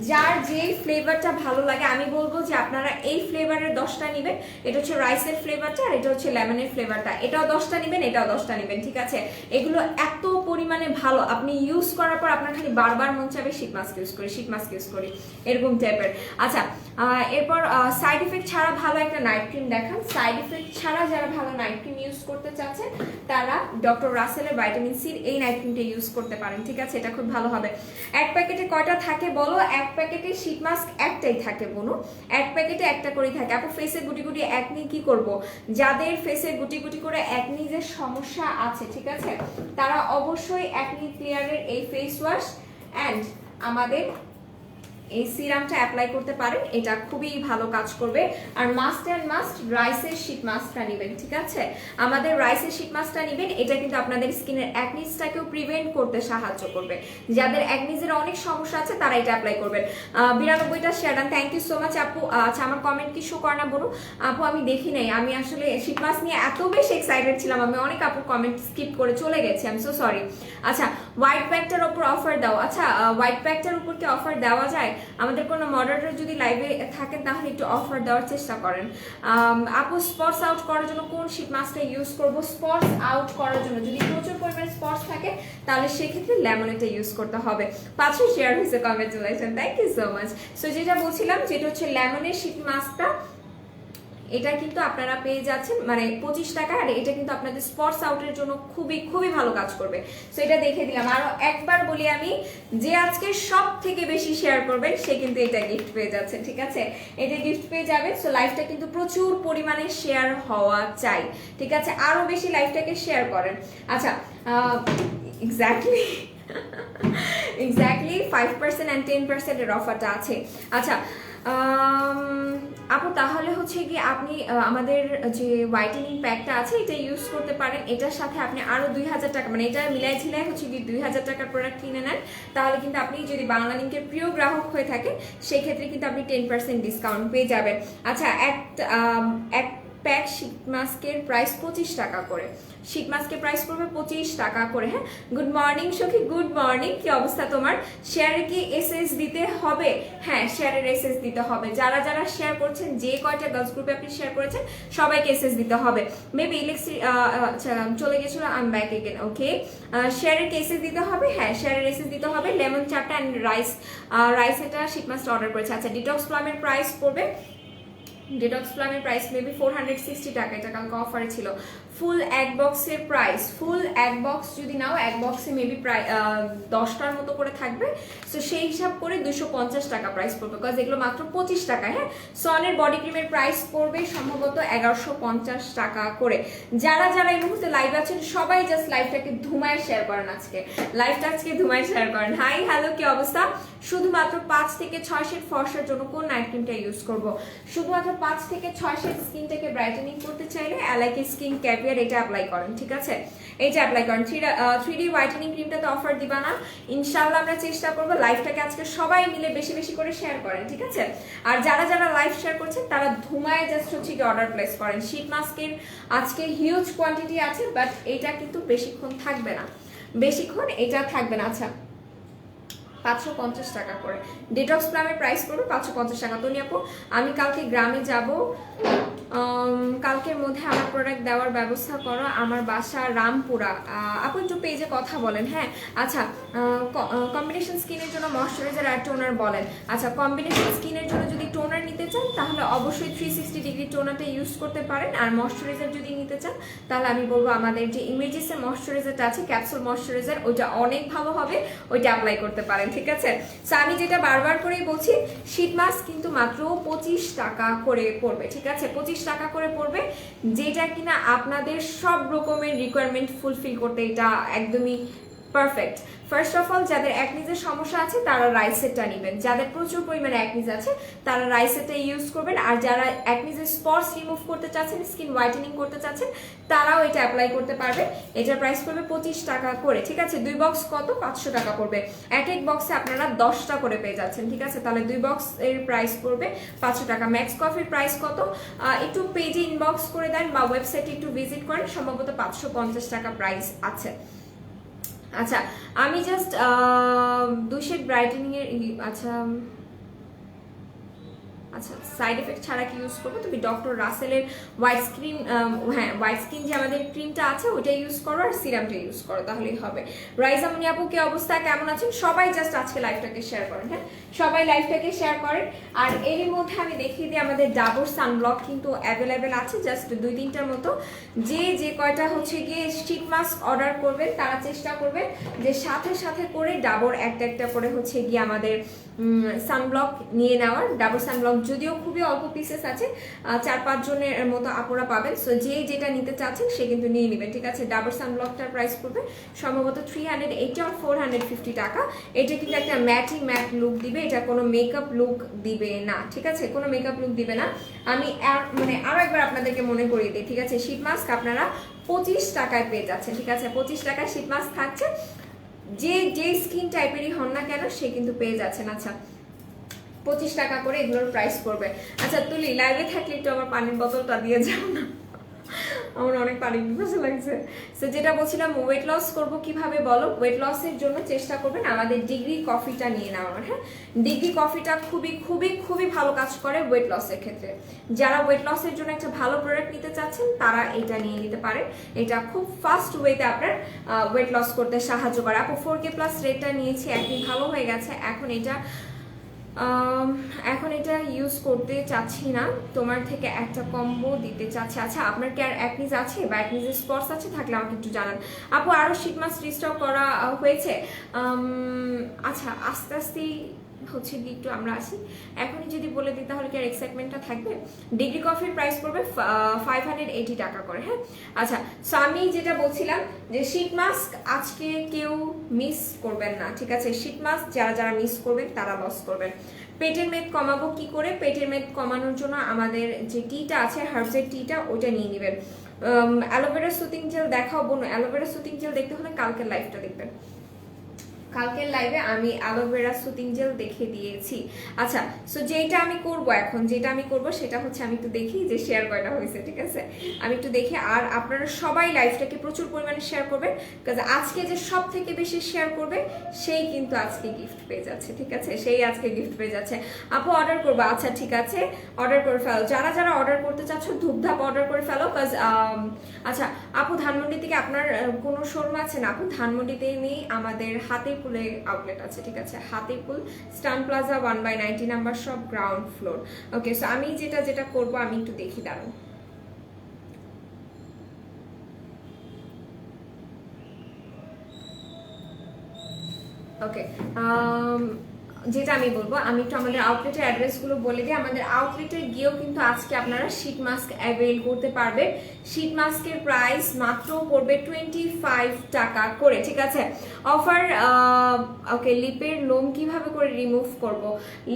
[SPEAKER 1] যার যেই ফ্লেভারটা ভালো লাগে আমি বলবো যে আপনারা এই ফ্লেভারের 10টা নেবেন। এটা হচ্ছে রাইসের ফ্লেভারটা, আর এটা হচ্ছে লেমনের ফ্লেভারটা। এটাও 10টা নেবেন, এটাও 10টা নেবেন, ঠিক আছে? এগুলো এত পরিমাণে ভালো, আপনি ইউজ করার পর আপনার খালি বারবার মন চাইবে শীত মাস্ক ইউজ করি, শীত মাস্ক ইউজ করি, এরকম টাইপের। আচ্ছা, এরপর সাইড ইফেক্ট ছাড়া ভালো একটা নাইট ক্রিম দেখান। সাইড ইফেক্ট ছাড়া যারা ভালো নাইট ক্রিম ইউজ করতে চাচ্ছেন তারা ডক্টর রাসেলের ভাইটামিন সির এই নাইট ক্রিমটা ইউজ করতে পারেন, ঠিক আছে? এটা খুব ভালো হবে। এক প্যাকেটে কয়টা থাকে বলো? এক প্যাকেটে শীত মাস্ক একটাই থাকে বোনো, এক প্যাকেটে একটা করেই থাকে। আপু ফেসে গুটি গুটি একনি কি করব? যাদের ফেসে গুটি গুটি করে একনি যে সমস্যা আছে, ঠিক আছে, তারা অবশ্যই একনি ক্লিয়ারের এই ফেস ওয়াশ অ্যান্ড আমাদের এই সিরামটা অ্যাপ্লাই করতে পারেন। এটা খুবই ভালো কাজ করবে। আর মাস্ট অ্যান্ড মাস্ট রাইসের শীট মাস্কটা নেবেন, ঠিক আছে? আমাদের রাইসের শীট মাস্কটা নেবেন। এটা কিন্তু আপনাদের স্কিনের অ্যাকনিসটাকেও প্রিভেন্ট করতে সাহায্য করবে। যাদের অ্যাকনিসের অনেক সমস্যা আছে তারা এটা অ্যাপ্লাই করবেন। 92টা share done, thank you so much আপু। আচ্ছা, আমার কমেন্ট কি শো করে না বলুন আপু? আমি দেখি নাই, আমি আসলে শীত মাস্ক নিয়ে এত বেশি এক্সাইটেড ছিলাম, আমি অনেক আপুর কমেন্ট স্কিপ করে চলে গেছি, আই এম সো সরি। আচ্ছা, হোয়াইট প্যাকটার উপর অফার দাও। আচ্ছা, হোয়াইট প্যাকটার উপর কি অফার দেওয়া যায়? আমাদের কোনো মডারেটর যদি লাইভে থাকেন তাহলে একটু অফার দেওয়ার চেষ্টা করেন। আপু স্পটস আউট করার জন্য কোন শীট মাস্কটা ইউজ করব? স্পটস আউট করার জন্য যদি প্রচুর পরিমাণে স্পটস থাকে তাহলে সেক্ষেত্রে লেমনেটটা ইউজ করতে হবে। 500 শেয়ার হয়েছে, congratulation, thank you so much. So যেটা বলছিলাম, যেটা হচ্ছে লেমনের শীট মাস্কটা, এটা কিন্তু আপনারা পেয়ে যাচ্ছেন মানে 25 টাকা। আর এটা কিন্তু আপনাদের স্পটস আউটের জন্য খুবই খুবই ভালো কাজ করবে। সো এটা দেখে দিলাম। আরো একবার বলি আমি, যে আজকে সব থেকে বেশি শেয়ার করবেন সে কিন্তু এটা গিফট পেয়ে যাচ্ছেন, ঠিক আছে? এটা গিফট পেয়ে যাবে। সো লাইভটা কিন্তু প্রচুর পরিমাণে শেয়ার হওয়া চাই, ঠিক আছে? আরো বেশি লাইভটাকে শেয়ার করেন। আচ্ছা, এক্স্যাক্টলি 5% and 10% এর অফারটা আছে। আচ্ছা আপু, তাহলে হচ্ছে কি আপনি আমাদের যে হোয়াইটেনিং প্যাকটা আছে এটা ইউজ করতে পারেন। এটার সাথে আপনি আরো 2000 টাকা, মানে এটা মিলাই ঝিলাই হচ্ছে কি 2000 টাকার প্রোডাক্ট কিনে নেন, তাহলে কিন্তু আপনি যদি বাংলা লিঙ্কের প্রিয় গ্রাহক হয়ে থাকেন সেক্ষেত্রে কিন্তু আপনি 10% ডিসকাউন্ট পেয়ে যাবেন। আচ্ছা, এক প্যাক শীত মাস্কের প্রাইস 25 টাকা করে। শীত মাস্কের প্রাইস পড়বে 25 টাকা করে। হ্যাঁ, গুড মর্নিং সখী, গুড মর্নিং। কি অবস্থা তোমার? শেয়ারে কি এসএস দিতে হবে? হ্যাঁ, শেয়ারের এসএস দিতে হবে। যারা যারা শেয়ার করছেন, যে কয়টা গার্লস গ্রুপে আপনি শেয়ার করেছেন সবাইকে এসএস দিতে হবে। মেবি চলে গেছিল, আই এম ব্যাক এগেন। ওকে, শেয়ারের কি এসএস দিতে হবে? হ্যাঁ, শেয়ারের এসএস দিতে হবে। লেমন চারটা অ্যান্ড রাইস এটা শীত মাস্ক অর্ডার করেছে। আচ্ছা, ডিটক্স প্লামের প্রাইস পড়বে, ডিটক্স প্লামের প্রাইস মেবি 460 টাকা, এটা কালকে অফারে ছিল। ফুল এক বক্সের প্রাইস, ফুল এক বক্স যদি নাও, এক বক্সে মেবি প্রায় 10টার মতো করে থাকবে। সো সেই হিসাব করে 250 টাকা প্রাইস পড়বে, বিকজ এগুলো মাত্র 25 টাকা। হ্যাঁ, সনের বডি ক্রিমের প্রাইস পড়বে সম্ভবত 1150 টাকা করে। যারা যারা এই মুহূর্তে লাইভ আছেন সবাই জাস্ট লাইভটাকে ধুমায় শেয়ার করেন, লাইভটা আজকে ধুমায় শেয়ার করেন। হাই হ্যালো, কি অবস্থা? শুধুমাত্র 5 থেকে 6 শেড ফর্সার জন্য কোন নাইট ক্রিমটা ইউজ করব? শুধুমাত্র 5 থেকে 6 শেড স্কিনটাকে ব্রাইটেনিং করতে চাইলে অ্যালাইকে স্কিন ক্যাভিয়ার এটা অ্যাপ্লাই করেন, ঠিক আছে? এইটা অ্যাপ্লাই করেন। 3D হোয়াইটেনিং ক্রিমটা তো অফার দিবা না, ইনশাআল্লাহ আমরা চেষ্টা করব। লাইভটাকে আজকে সবাই মিলে বেশি বেশি করে শেয়ার করেন, ঠিক আছে? আর যারা যারা লাইভ শেয়ার করছেন তারা ধুমায় জাস্ট হচ্ছে কি অর্ডার প্লেস করেন। শীট মাস্কের আজকে হিউজ কোয়ান্টিটি আছে, বাট এটা কিন্তু বেশিক্ষণ থাকবে না, বেশিক্ষণ এটা থাকবে না। আচ্ছা, 550 টাকা করে ডিটক্স প্লামের প্রাইস পড়বে 550 টাকা। তো আপু আমি কালকে গ্রামে যাব, কালকের মধ্যে আমার প্রোডাক্ট দেওয়ার ব্যবস্থা করো, আমার বাসা রামপুরা। আপু একটু পেজে কথা বলেন। হ্যাঁ, আচ্ছা, কম্বিনেশন স্কিনের জন্য ময়শ্চারাইজার আর টোনার বলেন। আচ্ছা, কম্বিনেশন স্কিনের জন্য যদি টোনার নিতে চান তাহলে অবশ্যই 360 ডিগ্রি টোনারটা ইউজ করতে পারেন। আর ময়শ্চারাইজার যদি নিতে চান তাহলে আমি বলবো আমাদের যে ইমেজেসের ময়শ্চারাইজারটা আছে, ক্যাপসুল ময়শ্চারাইজার, ওইটা অনেক ভালো হবে, ওইটা অ্যাপ্লাই করতে পারেন, ঠিক আছে? সো আমি যেটা বারবার করেই বলছি, শীত মাস্ক কিন্তু মাত্র 25 টাকা করে পড়বে, ঠিক আছে? 25 টাকা করে পড়বে, যেটা কিনা আপনাদের সব রকমের রিকোয়ারমেন্ট ফুলফিল করতে এটা একদমই পারফেক্ট। ফার্স্ট অফ অল, যাদের অ্যাকনিজের সমস্যা আছে তারা রাইসেটটা নেবেন, যাদের প্রচুর পরিমাণে অ্যাকনিজ আছে তারা রাইসেটটা ইউজ করবেন। আর যারা অ্যাকনিজের স্পটস রিমুভ করতে চাচ্ছেন, স্কিন হোয়াইটেনিং করতে চাচ্ছেন, তারাও এটা অ্যাপ্লাই করতে পারবে। এটার প্রাইস পড়বে 25 টাকা করে, ঠিক আছে? 2 বক্স কত? 500 টাকা পড়বে। এক এক বক্সে আপনারা 10টা করে পেয়ে যাচ্ছেন, ঠিক আছে? তাহলে 2 বক্স এর প্রাইস পড়বে 500 টাকা। ম্যাক্স কফির প্রাইস কত? একটু পেজে ইনবক্স করে দেন বা ওয়েবসাইটে একটু ভিজিট করেন, সম্ভবত 550 টাকা প্রাইস আছে। আচ্ছা, আমি জাস্ট 2 শেড ব্রাইটেনিং এর আচ্ছা আচ্ছা সাইড এফেক্ট ছাড়া কি ইউজ করবো? তুমি ডক্টর রাসেলের হোয়াইট স্ক্রিন, হ্যাঁ হোয়াইট স্কিন যে আমাদের ক্রিমটা আছে ওইটা ইউজ করো আর সিরামটা ইউজ করো, তাহলেই হবে। রাইজামনি আপু কি অবস্থা, কেমন আছেন? সবাই জাস্ট আজকে লাইভটাকে শেয়ার করেন। হ্যাঁ, সবাই লাইভটাকে শেয়ার করেন। আর এরই মধ্যে আমি দেখিয়ে দিই আমাদের ডাবর সানব্লক কিন্তু অ্যাভেলেবেল আছে, জাস্ট 2-3টার মতো। যে কয়টা হচ্ছে গিয়ে শীট মাস্ক অর্ডার করবেন তারা চেষ্টা করবেন যে সাথে সাথে করে ডাবর একটা করে হচ্ছে গিয়ে আমাদের সানব্লক নিয়ে নেওয়ার। ডাবর সানব্লক যদিও খুবই অল্প পিসেস আছে, 4-5 জনের মতো আপুরা পাবেন। সো যে যেটা নিতে চাচ্ছেন সে কিন্তু নিয়ে নেবেন, ঠিক আছে? ডাবর সানব্লকটার প্রাইস পড়বে সম্ভবত 380 আর 450 টাকা। এটা কিন্তু একটা ম্যাট লুক দিবে, এটা কোনো মেকআপ লুক দিবে না, ঠিক আছে? কোনো মেকআপ লুক দিবে না। আমি আরো একবার আপনাদেরকে মনে করিয়ে দিই, ঠিক আছে? শীট মাস্ক আপনারা 25 টাকায় পেয়ে যাচ্ছেন, ঠিক আছে? 25 টাকায় শীট মাস্ক থাকছে, যে স্কিন টাইপেরই হন না কেন সে কিন্তু পেয়ে যাচ্ছেন। আচ্ছা, 25 টাকা করে এগুলোর প্রাইস পড়বে। আচ্ছা তুলি, লাইভে থাকলে একটু আমার পানির বোতলটা দিয়ে যাও না, আমার অনেক পানি পিপাসা লাগছে। সো যেটা বলছিলাম, ওয়েট লস করবো কিভাবে বলো? ওয়েট লসের জন্য চেষ্টা করবেন আমাদের ডিগ্রি কফিটা নিয়ে নেওয়ার। হ্যাঁ, ডিগ্রি কফিটা খুবই খুবই খুবই ভালো কাজ করে ওয়েট লসের ক্ষেত্রে। যারা ওয়েট লসের জন্য একটা ভালো প্রোডাক্ট নিতে চাচ্ছেন তারা এটা নিয়ে নিতে পারেন। এটা খুব ফাস্ট ওয়েতে আপনার ওয়েট লস করতে সাহায্য করে। আপু 4K+ রেটটা নিয়েছি, একদিন ভালো হয়ে গেছে, এখন এটা ইউজ করতে চাচ্ছি না, তোমার থেকে একটা কম্বো দিতে চাচ্ছি। আচ্ছা, আপনার কি আর অ্যাকনিজ আছে বা অ্যাকনিজের স্পটস আছে? থাকলে আমাকে একটু জানান। আপু আরও শীট মাস্ক রিস্টক করা হয়েছে? আচ্ছা, আস্তে আস্তেই হচ্ছে কি একটু আমরা আসি, এখনই যদি বলে দিই তাহলে কি আর এক্সাইটমেন্টটা থাকবে? ডিগ্রি কফির প্রাইস পড়বে 580 টাকা করে। হ্যাঁ, আচ্ছা, সো আমি যেটা বলছিলাম যে শীট মাস্ক আজকে কেউ মিস করবেন না, ঠিক আছে? শীট মাস্ক যারা মিস করবেন তারা লস করবেন। পেটের মেদ কমাবো কি করে? পেটের মেদ কমানোর জন্য আমাদের যে টিটা আছে, হার্বসের টিটা, ওটা নিয়ে নেবেন। অ্যালোভেরা সুতিং জেল দেখাও বোনো। অ্যালোভেরা সুতিং জেল দেখতে হলে কালকের লাইভটা দেখবেন, কালকের লাইভে আমি অ্যালোভেরা সুতিং জেল দেখে দিয়েছি। আচ্ছা, সো যেটা আমি করব সেটা হচ্ছে আমি একটু দেখি যে শেয়ার কয়টা হয়েছে, ঠিক আছে? আমি একটু দেখি। আর আপনারা সবাই লাইভটাকে প্রচুর পরিমাণে শেয়ার করবেন, কারণ আজকে যে সব থেকে বেশি শেয়ার করবে সেই কিন্তু আজকে গিফট পেয়ে যাচ্ছে, ঠিক আছে? সেই আজকে গিফট পেয়ে যাচ্ছে। আপু অর্ডার করবো? আচ্ছা ঠিক আছে, অর্ডার করে ফেলো। যারা অর্ডার করতে চাচ্ছ ধূপধাপ অর্ডার করে ফেলো। কাজ আচ্ছা আপু, ধানমন্ডি থেকে আপনার কোনো শোরুম আছে না? আপু ধানমন্ডিতে নেই, আমাদের হাতিপুলে আউটলেট আছে, ঠিক আছে? Hatirpool Eastern plaza 1/90 number shop, ground floor. Okay, so আমি যেটা করবো আমি একটু দেখি, দাঁড়ান। ওকে, যেটা আমি বলবো, আমি একটু আমাদের আউটলেটের অ্যাড্রেসগুলো বলে দিই। আমাদের আউটলেটে গিয়েও কিন্তু আজকে আপনারা শীট মাস্ক অ্যাভেল করতে পারবেন। শীট মাস্কের প্রাইস মাত্র পড়বে 25 টাকা করে, ঠিক আছে। অফার। ওকে, লিপের লোম কিভাবে করে রিমুভ করব?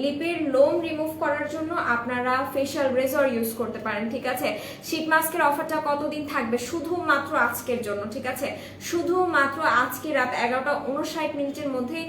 [SPEAKER 1] লিপের লোম রিমুভ করার জন্য আপনারা ফেশিয়াল রেজর ইউজ করতে পারেন, ঠিক আছে। শীট মাস্কের অফারটা কতদিন থাকবে? শুধুমাত্র আজকের জন্য, ঠিক আছে। শুধুমাত্র আজকে রাত 11:59 মধ্যেই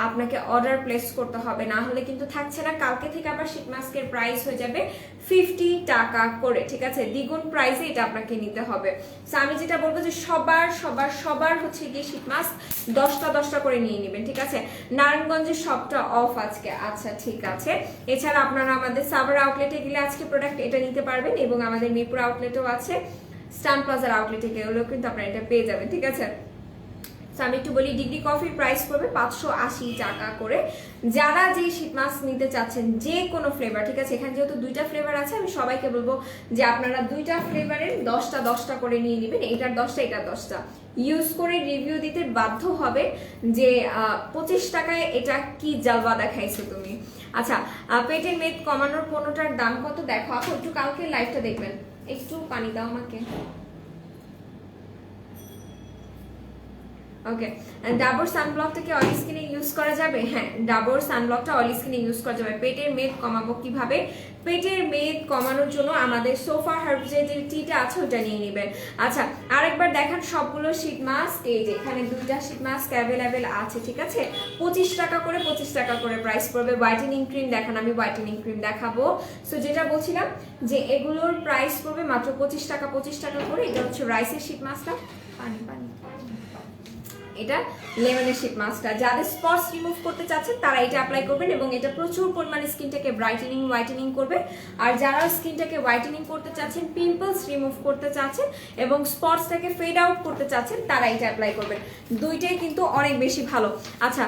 [SPEAKER 1] আপনাকে অর্ডার প্লেস করতে হবে, না হলে কিন্তু থাকছে না। কালকে থেকে আবার শীট মাস্কের প্রাইস হয়ে যাবে 50 টাকা করে, ঠিক আছে। দ্বিগুণ প্রাইসে এটা আপনাকে নিতে হবে। সো আমি যেটা বলবো যে সবার সবার সবার হচ্ছে গিয়ে শীট মাস্ক 10টা করে নিয়ে নেবেন, ঠিক আছে। নারায়ণগঞ্জের সবটা অফ আজকে, আচ্ছা ঠিক আছে। এছাড়া আপনারা আমাদের সাভার আউটলেটে গেলে আজকে প্রোডাক্ট এটা নিতে পারবেন, এবং আমাদের মিরপুর আউটলেটও আছে, স্টান প্লাজার আউটলেটে গেলেও কিন্তু আপনারা এটা পেয়ে যাবেন, ঠিক আছে। আমি একটু বলি, ডিগ্রি কফির প্রাইস পড়বে 580 টাকা করে। যারা যে শীট মাস্ক নিতে চাচ্ছেন যে কোনো ফ্লেভার, ঠিক আছে, এখানে যেহেতু 2টা ফ্লেভার আছে, আমি সবাইকে বলবো যে আপনারা 2টা ফ্লেভারের 10টা করে নিয়ে নেবেন। এটার 10টা, এটার 10টা ইউজ করে রিভিউ দিতে বাধ্য হবে যে 25 টাকায় এটা কি জালবা দেখাইছো তুমি। আচ্ছা, পেটের মেদ কমানোর পণ্যটার দাম কত দেখো আপু, একটু কালকে লাইভটা দেখবেন। একটু পানি দাও আমাকে। ওকে, ডাবর সানব্লকটা কি অয়েলি স্কিনে ইউজ করা যাবে? হ্যাঁ, ডাবর সানব্লকটা অয়েলি স্কিনে ইউজ করা যাবে। পেটের মেদ কমাবো কিভাবে? পেটের মেদ কমানোর জন্য আমাদের সোফা হার্বসের যে টিটা আছে ওটা নিয়ে নেবেন। আচ্ছা, আরেকবার দেখান সবগুলো শীট মাস্ক। এই যে এখানে 2টা শীট মাস্ক অ্যাভেলেবেল আছে, ঠিক আছে। 25 টাকা করে প্রাইস পড়বে। হোয়াইটেনিং ক্রিম দেখান, আমি হোয়াইটেনিং ক্রিম দেখাবো। সো যেটা বলছিলাম যে এগুলোর প্রাইস পড়বে মাত্র 25 টাকা করে। এটা হচ্ছে রাইসের শীট মাস্কটা, পানি এটা লেমনের শীট মাস্কটা। যাদের স্পটস রিমুভ করতে চাচ্ছেন তারা এটা অ্যাপ্লাই করবেন, এবং এটা প্রচুর পরিমাণে স্কিনটাকে হোয়াইটেনিং করবে। আর যারা স্কিনটাকে হোয়াইটেনিং করতে চাচ্ছেন, পিম্পলস রিমুভ করতে চাচ্ছেন এবং স্পটসটাকে ফেড আউট করতে চাচ্ছেন, তারা এটা অ্যাপ্লাই করবেন। দুইটাই কিন্তু অনেক বেশি ভালো। আচ্ছা,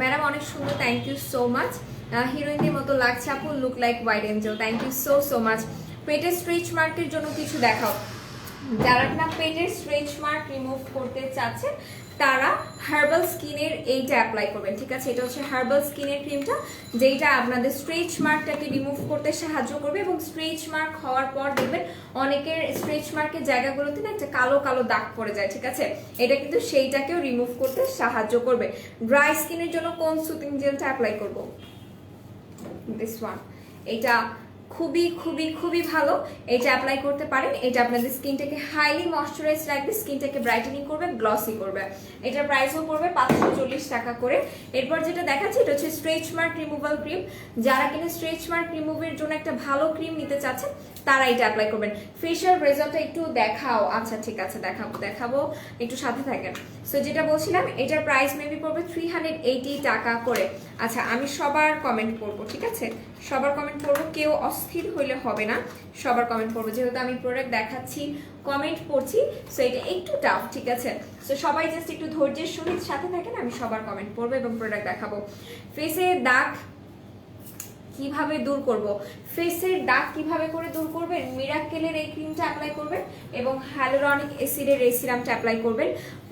[SPEAKER 1] ম্যাডাম অনেক সুন্দর, থ্যাংক ইউ সো মাচ। হিরোইনের মতো লাগছে আপু, look like white angel, thank you so much. পেটের স্ট্রেচ মার্কের জন্য কিছু দেখাও। যারা না পেটের স্ট্রেচ মার্ক রিমুভ করতে চাচ্ছেন তারা হার্বাল স্কিনের এইটা অ্যাপ্লাই করবেন, ঠিক আছে। এটা হচ্ছে হার্বাল স্কিনের ক্রিমটা, যেটা আপনাদের স্ট্রেচ মার্কটাকে রিমুভ করতে সাহায্য করবে। এবং স্ট্রেচ মার্ক হওয়ার পর দেখবেন অনেকের স্ট্রেচ মার্কের জায়গাগুলোতে না একটা কালো কালো দাগ পড়ে যায়, ঠিক আছে। এটা কিন্তু সেইটাকেও রিমুভ করতে সাহায্য করবে। ড্রাই স্কিনের জন্য কোন সুতিং জেলটা অ্যাপ্লাই করবো? দিস ওয়ান, এটা খুবই ভালো। এটা অ্যাপ্লাই করতে পারেন। এটা আপনাদের স্কিনটাকে হাইলি ময়শ্চারাইজ রাখবে, স্কিনটাকে ব্রাইটেনিং করবে, গ্লসি করবে। এটার প্রাইসও পড়বে 540 টাকা করে। এরপর যেটা দেখাচ্ছি এটা হচ্ছে স্ট্রেচ মার্ক রিমুভাল ক্রিম। যারা কিনা স্ট্রেচ মার্ক রিমুভের জন্য একটা ভালো ক্রিম নিতে চাচ্ছেন তারা এটা অ্যাপ্লাই করবেন। ফেশিয়াল রেজাল্টটা একটু দেখাও। আচ্ছা ঠিক আছে, দেখাবো, একটু সাথে থাকেন। সো যেটা বলছিলাম, এটার প্রাইস মেবি পড়বে 380 টাকা করে। আচ্ছা, আমি সবার কমেন্ট পড়বো, ঠিক আছে, সবার কমেন্ট পড়বো, কেউ অস্থির হইলে হবে না, সবার কমেন্ট পড়বো। যেহেতু আমি প্রোডাক্ট দেখাচ্ছি, কমেন্ট পড়ছি, সো এটা একটু টাফ, ঠিক আছে। সো সবাই জাস্ট একটু ধৈর্যের সহিত সাথে থাকেন, আমি সবার কমেন্ট পড়বো এবং প্রোডাক্ট দেখাবো। ফেসে দাগ কিভাবে দূর করব? ফেসের দাগ কিভাবে করে দূর করবেন? মিরাকেলের এই ক্রিমটা অ্যাপ্লাই করবেন এবং হ্যালুরনিক অ্যাসিডের এই সিরামটা অ্যাপ্লাই করবেন।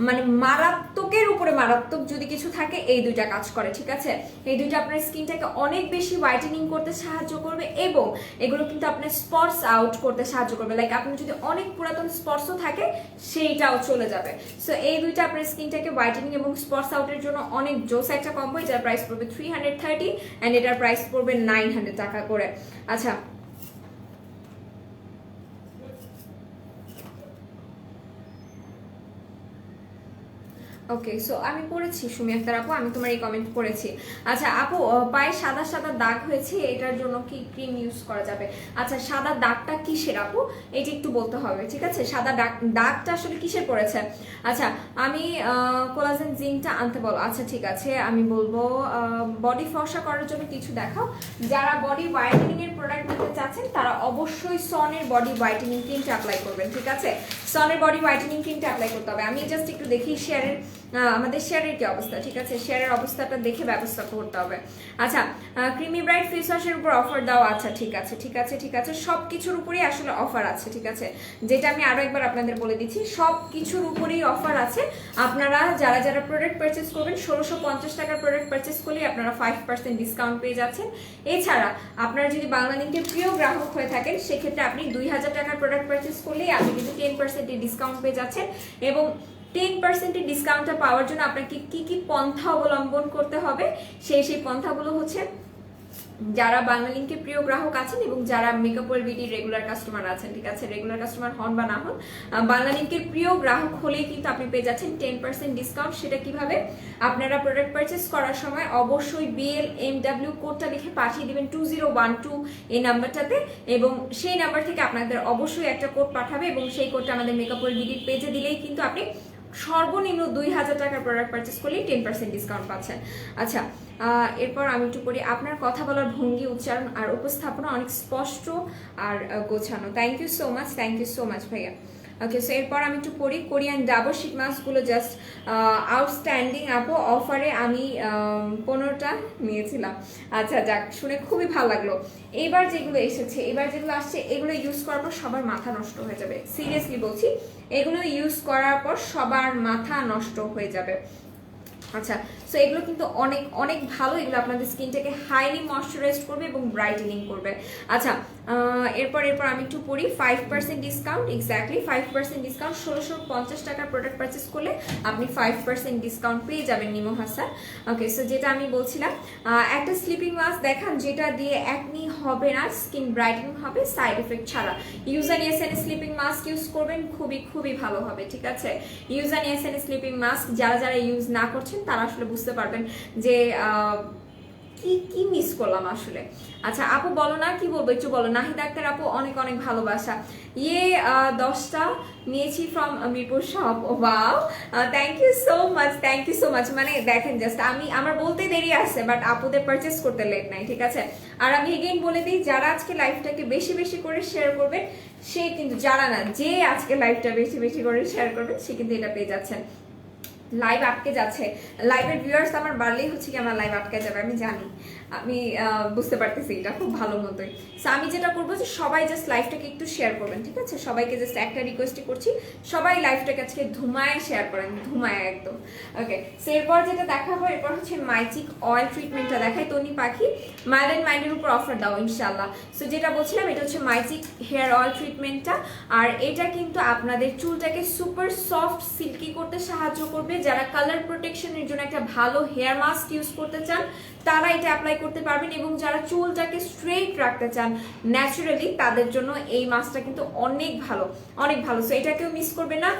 [SPEAKER 1] মানে মারাত্মকের উপরে মারাত্মক যদি কিছু থাকে, এই দুইটা কাজ করে, ঠিক আছে। এই দুইটা আপনার স্কিনটাকে অনেক বেশি হোয়াইটেনিং করতে সাহায্য করবে এবং এগুলো কিন্তু আপনার স্পটস আউট করতে সাহায্য করবে। লাইক আপনার যদি অনেক পুরাতন স্পটসও থাকে সেইটাও চলে যাবে। সো এই দুইটা আপনার স্কিনটাকে হোয়াইটেনিং এবং স্পটস আউটের জন্য অনেক জোস একটা কম্বো। এটার প্রাইস পড়বে 330 অ্যান্ড এটার প্রাইস পড়বে 900 টাকা করে। আচ্ছা, ওকে, সো আমি পড়েছি সুমি আক্তার আপু, আমি তোমার এই কমেন্ট পড়েছি। আচ্ছা আপু, পায়ে সাদা সাদা দাগ হয়েছে, এটার জন্য কি ক্রিম ইউজ করা যাবে? আচ্ছা, সাদা দাগটা কিসের আপু, এটা একটু বলতে হবে, ঠিক আছে। সাদা দাগটা আসলে কিসের পড়েছে? আচ্ছা, আমি কোলাজেন জিঙ্কটা আনতে বলো। আচ্ছা ঠিক আছে, আমি বলবো বডি ফর্সা করার জন্য কিছু দেখাও। যারা বডি হোয়াইটেনিং এর প্রোডাক্ট নিতে চাচ্ছেন তারা অবশ্যই সনের বডি হোয়াইটেনিং ক্রিমটা অ্যাপ্লাই করবেন, ঠিক আছে। সনের বডি হোয়াইটেনিং ক্রিমটা অ্যাপ্লাই করতে হবে। আমি জাস্ট একটু দেখি শেয়ারের আমাদের শেয়ারের কি অবস্থা, ঠিক আছে, শেয়ারের অবস্থাটা দেখে ব্যবস্থা করতে হবে। আচ্ছা, ক্রিমি ব্রাইট ফেস ওয়াশের উপর অফার দাও, আচ্ছা ঠিক আছে ঠিক আছে ঠিক আছে, সব কিছুর উপরেই আসলে অফার আছে, ঠিক আছে, যেটা আমি আরো একবার আপনাদের বলে দিচ্ছি, সব কিছুর উপরেই অফার আছে। আপনারা যারা যারা প্রোডাক্ট পারচেস করবেন 1650 টাকার প্রোডাক্ট পারচেস করলে আপনারা 5% ডিসকাউন্ট পেয়ে যাচ্ছেন। এছাড়া আপনারা যদি বাংলা লিংকের প্রিয় গ্রাহক হয়ে থাকেন সেক্ষেত্রে আপনি 2000 টাকার প্রোডাক্ট পারচেস করলেই আপনি কিন্তু 10% ডিসকাউন্ট পেয়ে যাচ্ছেন। এবং 10% ডিসকাউন্টটা পাওয়ার জন্য আপনাকে কি কি পন্থা অবলম্বন করতে হবে, সেই পন্থাগুলো হচ্ছে, যারা বাংলা লিংকের প্রিয় গ্রাহক আছেন এবং যারা মেকআপ ওয়ার্ল্ড বিডির রেগুলার কাস্টমার আছেন, ঠিক আছে, রেগুলার কাস্টমার হন বা না হন, বাংলা লিংকের প্রিয় গ্রাহক হলেই কিন্তু আপনি পেয়ে যাচ্ছেন 10% ডিসকাউন্ট। সেটা কিভাবে? আপনারা প্রোডাক্ট পারচেস করার সময় অবশ্যই BLMW কোডটা লিখে পাঠিয়ে দিবেন 2012 এই নাম্বারটাতে, এবং সেই নাম্বার থেকে আপনাদের অবশ্যই একটা কোড পাঠাবে এবং সেই কোডটা আমাদের মেকআপ ওয়ার্ল্ড বিডির পেজে দিলেই কিন্তু আপনি সর্বনিম্ন 2000 টাকার প্রোডাক্ট পারচেস করলেই 10% ডিসকাউন্ট পাচ্ছেন। আচ্ছা, এরপর আমি একটু পড়ি। আপনার কথা বলার ভঙ্গি, উচ্চারণ আর উপস্থাপনা অনেক স্পষ্ট আর গোছানো। থ্যাংক ইউ সো মাচ ভাইয়া। ওকে, সো এরপর আমি একটু পড়ি। কোরিয়ান ডাবল শিট মাস্কগুলো জাস্ট আউটস্ট্যান্ডিং আপু, অফারে আমি 15টা নিয়েছিলাম। আচ্ছা যাক, শুনে খুবই ভালো লাগলো। এবার যেগুলো আসছে এগুলো ইউজ করার পর সবার মাথা নষ্ট হয়ে যাবে, সিরিয়াসলি বলছি, এগুলো ইউজ করার পর সবার মাথা নষ্ট হয়ে যাবে। আচ্ছা, সো এগুলো কিন্তু অনেক অনেক ভালো, এগুলো আপনাদের স্কিনটাকে হাইলি ময়শ্চারাইজ করবে এবং ব্রাইটেনিং করবে। আচ্ছা, এরপর আমি একটু পড়ি। 5% ডিসকাউন্ট, এক্স্যাক্টলি 5% ডিসকাউন্ট। 1650 টাকার প্রোডাক্ট পারচেস করলে আপনি 5% ডিসকাউন্ট পেয়ে যাবেন নিমো হাসান। ওকে, সো যেটা আমি বলছিলাম, একটা স্লিপিং মাস্ক দেখান যেটা দিয়ে অ্যাকনি হবে না, স্কিন ব্রাইটেনিং হবে সাইড এফেক্ট ছাড়া। Eugen SN sleeping mask use করবেন, খুবই ভালো হবে, ঠিক আছে। ইউজান এসএন স্লিপিং মাস্ক যারা ইউজ না করছেন তারা আসলে বুঝতে পারবেন যে কি মিস করলাম আসলে। আচ্ছা আপু বলো না, কি বলবো একটু বলো। নাহিদ আক্তার আপু অনেক ভালোবাসা। 10টা নিয়েছি from Mirpur shop. Wow, thank you so much. মানে দেখেন, জাস্ট আমার বলতে দেরি আছে, বাট আপুদের পারচেস করতে লেট নাই, ঠিক আছে। আর আমি এগেইন বলে দিই, যারা আজকে লাইভটাকে বেশি করে শেয়ার করবেন সে কিন্তু, যারা না, যে আজকে লাইভটা বেশি করে শেয়ার করবেন সে কিন্তু এটা পেয়ে যাচ্ছেন। লাইভ আটকে যাচ্ছে, লাইভের ভিউয়ার্স আমার বাড়লেই হচ্ছে কি আমার লাইভ আটকে যাবে, আমি জানি, আমি বুঝতে পারতেছি এটা খুব ভালো মতোই। সো আমি যেটা করবো যে সবাই জাস্ট লাইভটাকে একটু শেয়ার করবেন, ঠিক আছে। সবাইকে জাস্ট একটা রিকোয়েস্টই করছি, সবাই লাইভটাকে আজকে ধুমায় শেয়ার করেন, ধুমায় একদম। ওকে, সো এরপর যেটা দেখাবো, এরপর হচ্ছে মাইচিক অয়েল ট্রিটমেন্টটা দেখাই। তনি পাখি, মাইল্ড অ্যান্ড মাইন্ডের উপর অফার দাও ইনশাল্লাহ। সো যেটা বলছিলাম, এটা হচ্ছে মাইচিক হেয়ার অয়েল ট্রিটমেন্টটা, আর এটা কিন্তু আপনাদের চুলটাকে সুপার সফট সিল্কি করতে সাহায্য করবে। যারা কালার প্রোটেকশনের জন্য একটা ভালো হেয়ার মাস্ক ইউজ করতে চান তারা এটা অ্যাপ্লাই করতে পারবেন, এবং যারা চুলটাকে স্ট্রেট রাখতে চান ন্যাচারালি তাদের জন্য এই মাস্কটা কিন্তু অনেক ভালো। সো এটাকেও মিস করবে না,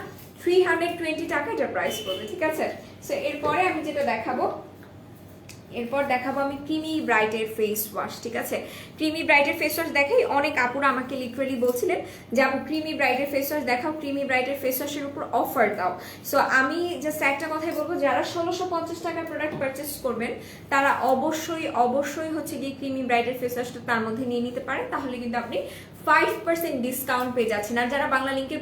[SPEAKER 1] 320 টাকা এটা প্রাইস পড়বে, ঠিক আছে। সো এরপরে আমি যেটা দেখাবো, আমি ক্রিমি ব্রাইটের ফেস ওয়াশ, ঠিক আছে। ক্রিমি ব্রাইটের ফেস ওয়াশ দেখাই। অনেক আপুরা আমাকে লিটারালি বলছিলেন যে আপু ক্রিমি ব্রাইটের ফেস ওয়াশ দেখাও, ক্রিমি ব্রাইটের ফেস ওয়াশের উপর অফার দাও। সো আমি জাস্ট একটা কথাই বলবো, যারা 1650 টাকার প্রোডাক্ট পারচেস করবেন তারা অবশ্যই হচ্ছে গিয়ে ক্রিমি ব্রাইটের ফেস ওয়াশটা তার মধ্যে নিয়ে নিতে পারেন, তাহলে কিন্তু আপনি 5% ডিসকাউন্ট পেয়ে যাচ্ছেন। আর যারা বাংলা লিংকের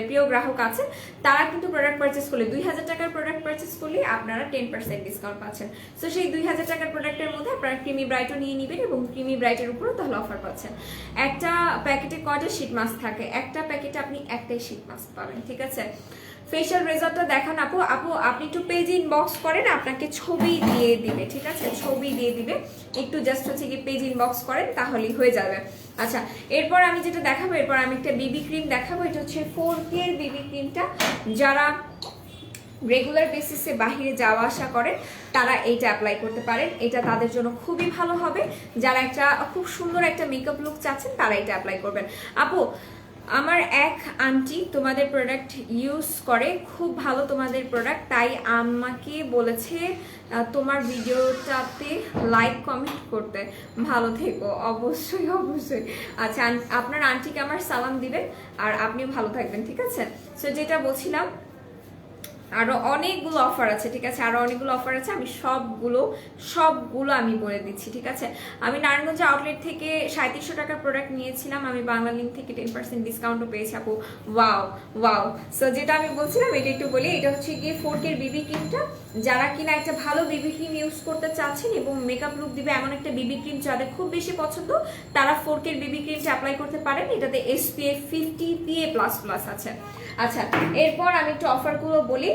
[SPEAKER 1] প্রিয় গ্রাহক আছেন তারা কিন্তু প্রোডাক্ট পারচেস করলে 2000 টাকার প্রোডাক্ট পারচেস করলে আপনারা 10% ডিসকাউন্ট পাচ্ছেন। সো সেই 2000 টাকার প্রোডাক্টের মধ্যে আপনারা ক্রিমি ব্রাইটও নিয়ে নেবেন এবং ক্রিমি ব্রাইটের উপরও তাহলে অফার পাচ্ছেন। একটা প্যাকেটে কয়টা শীট মাস্ক থাকে? একটা প্যাকেটে আপনি একটাই শীট মাস্ক পাবেন, ঠিক আছে। ফেশিয়াল রেজাল্টটা দেখান আপু আপনি একটু পেজ ইনবক্স করেন, আপনাকে ছবি দিয়ে দিবে, ঠিক আছে, ছবি দিয়ে দিবে, একটু জাস্ট হচ্ছে কি পেজ ইনবক্স করেন তাহলেই হয়ে যাবে। আচ্ছা, এরপর আমি যেটা দেখাবো, এরপর আমি একটা বিবি ক্রিম দেখাবো। এটা হচ্ছে 4K এর বিবি ক্রিমটা। যারা রেগুলার বেসিসে বাহিরে যাওয়া আসা করেন তারা এইটা অ্যাপ্লাই করতে পারেন, এটা তাদের জন্য খুবই ভালো হবে। যারা একটা খুব সুন্দর একটা মেকআপ লুক চাচ্ছেন তারা এটা অ্যাপ্লাই করবেন। আপু আমার এক আন্টি তোমাদের প্রোডাক্ট ইউজ করে, খুব ভালো তোমাদের প্রোডাক্ট, তাই আমাকে বলেছে তোমার ভিডিওটাতে লাইক কমেন্ট করতে। ভালো থেকো, অবশ্যই। আচ্ছা, আপনার আন্টিকে আমার সালাম দিবেন আর আপনিও ভালো থাকবেন, ঠিক আছে। সো যেটা বলছিলাম, আরো অনেকগুলো অফার আছে, ঠিক আছে, আরো অনেকগুলো অফার আছে, আমি সবগুলো আমি বলে দিচ্ছি, ঠিক আছে। আমি নারায়ণগঞ্জ আউটলেট থেকে 3700 টাকার প্রোডাক্ট নিয়েছিলাম, আমি বাংলা লিঙ্ক থেকে 10% ডিসকাউন্টও পেয়েছি আপু। Wow wow. সো যেটা আমি বলছিলাম এটা একটু বলি, এটা হচ্ছে গিয়ে 4K বিবি ক্রিমটা। যারা কিনা একটা ভালো বিবি ক্রিম ইউজ করতে চাচ্ছেন এবং মেকআপ লুক দিবে এমন একটা বিবি ক্রিম যাদের খুব বেশি পছন্দ, তারা 4K বিবি ক্রিমটা অ্যাপ্লাই করতে পারেন। এটাতে SPF 50 PA++ আছে। আচ্ছা, এরপর আমি একটু অফারগুলো বলি।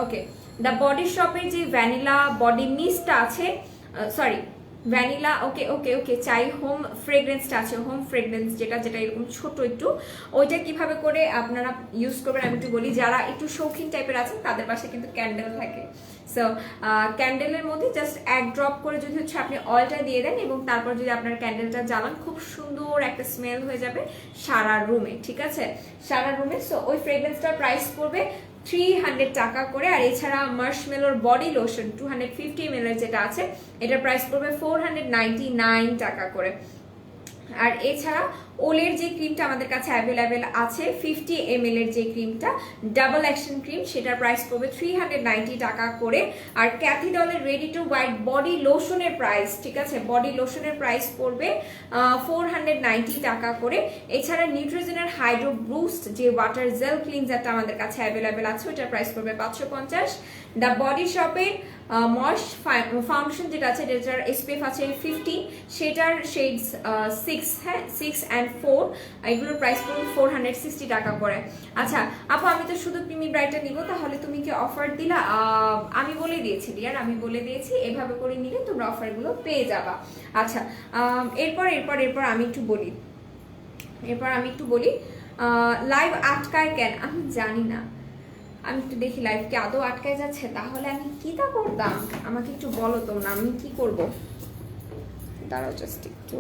[SPEAKER 1] ওকে, দ্য বডি শপের যে ভ্যানিলা বডি মিস্টটা আছে, সরি ভ্যানিলা, ওকে ওকে ওকে চাই হোম ফ্রেগরেন্সটা আছে, হোম ফ্রেগরেন্স যেটা এরকম ছোট একটু, ওইটা কিভাবে করে আপনারা ইউজ করবেন আমি একটু বলি। যারা একটু শৌখিন টাইপের আছেন তাদের পাশে কিন্তু ক্যান্ডেল থাকে। সো ক্যান্ডেলের মধ্যে জাস্ট 1 ড্রপ করে যদি হচ্ছে আপনি অয়েলটা দিয়ে দেন এবং তারপর যদি আপনার ক্যান্ডেলটা জ্বালান, খুব সুন্দর একটা স্মেল হয়ে যাবে সারা রুমে, ঠিক আছে, সারা রুমে। সো ওই ফ্রেগরেন্সটার প্রাইস পড়বে 300 টাকা করে। আর এছাড়া মার্শমেলোর বডি লোশন 250 ml যেটা আছে, এটার প্রাইস পড়বে 499 টাকা করে। আর এছাড়া ওলের যে ক্রিমটা আমাদের কাছে অ্যাভেলেবেল আছে 50 ml এর যে ক্রিমটা ডাবল অ্যাকশন ক্রিম, সেটার প্রাইস পড়বে 390 টাকা করে। আর ক্যাথিডলের রেডি টু হোয়াইট বডি লোশনের প্রাইস, ঠিক আছে, বডি লোশনের প্রাইস পড়বে 490 টাকা করে। এছাড়া নিউট্রিজেনের হাইড্রো বুস্ট যে ওয়াটার জেল ক্লিনজারটা আমাদের কাছে অ্যাভেলেবেল আছে, ওটার প্রাইস পড়বে 550। দ্য বডি শপের ময়েস্ট ফাউন্ডেশন যেটা আছে, যেটার SPF আছে 50, সেটার শেডস 6, হ্যাঁ 6 and 4, এগুলোর প্রাইস পড়বে 460 টাকা করে। আচ্ছা আপু, আমি তো শুধু প্রিমি ব্রাইটটা নিব, তাহলে তুমি কি অফার দিলা? আমি বলে দিয়েছি ডিয়ার, আমি বলে দিয়েছি এভাবে করে নিলে তোমরা অফারগুলো পেয়ে যাবা। আচ্ছা, এরপর আমি একটু বলি লাইভ আটকায় কেন আমি জানি না, আমি একটু দেখি লাইভ কি আদৌ আটকায় যাচ্ছে, তাহলে আমি কিটা করতাম, আমাকে একটু বলো তোমরা, আমি কি করব? দাঁড়াও জাস্ট একটু,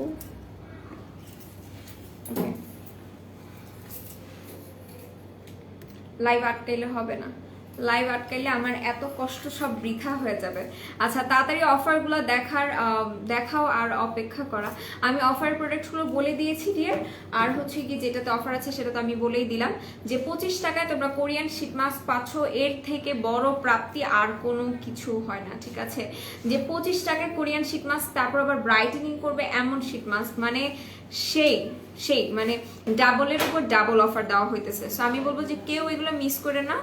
[SPEAKER 1] লাইভ আটকাইলে হবে না, লাইভ আটকাইলে আমার এত কষ্ট সব বৃথা হয়ে যাবে। আচ্ছা তাড়াতাড়ি অফারগুলো দেখাও আর অপেক্ষা করা। আমি অফার প্রোডাক্টগুলো বলে দিয়েছি ডিয়ার, আর হচ্ছে কি যেটাতে অফার আছে সেটা তো আমি বলেই দিলাম, যে 25 টাকায় তোমরা কোরিয়ান শীট মাস্ক পাচ্ছ, এর থেকে বড় প্রাপ্তি আর কোনো কিছু হয় না, ঠিক আছে। যে 25 টাকায় কোরিয়ান শীট মাস্ক, তারপর আবার ব্রাইটেনিং করবে এমন শীট মাস্ক, মানে সেই মানে ডাবলের উপর ডাবল অফার দেওয়া হইতেছে। সো আমি বলবো যে কেউ এগুলো মিস করে না,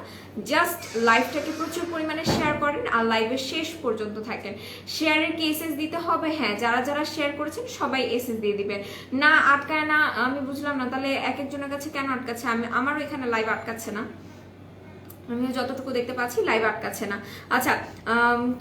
[SPEAKER 1] জাস্ট লাইভটাকে প্রচুর পরিমাণে শেয়ার করেন আর লাইভের শেষ পর্যন্ত থাকেন। শেয়ারের কি এসএস দিতে হবে? হ্যাঁ, যারা শেয়ার করেছেন সবাই এসএস দিয়ে দিবেন। না আটকায় না, আমি বুঝলাম না তাহলে এক একজনের কাছে কেন আটকাচ্ছে, আমারও এখানে লাইভ আটকাচ্ছে না, আমি যতটুকু দেখতে পাচ্ছি লাইভ আটকাচ্ছে না। আচ্ছা,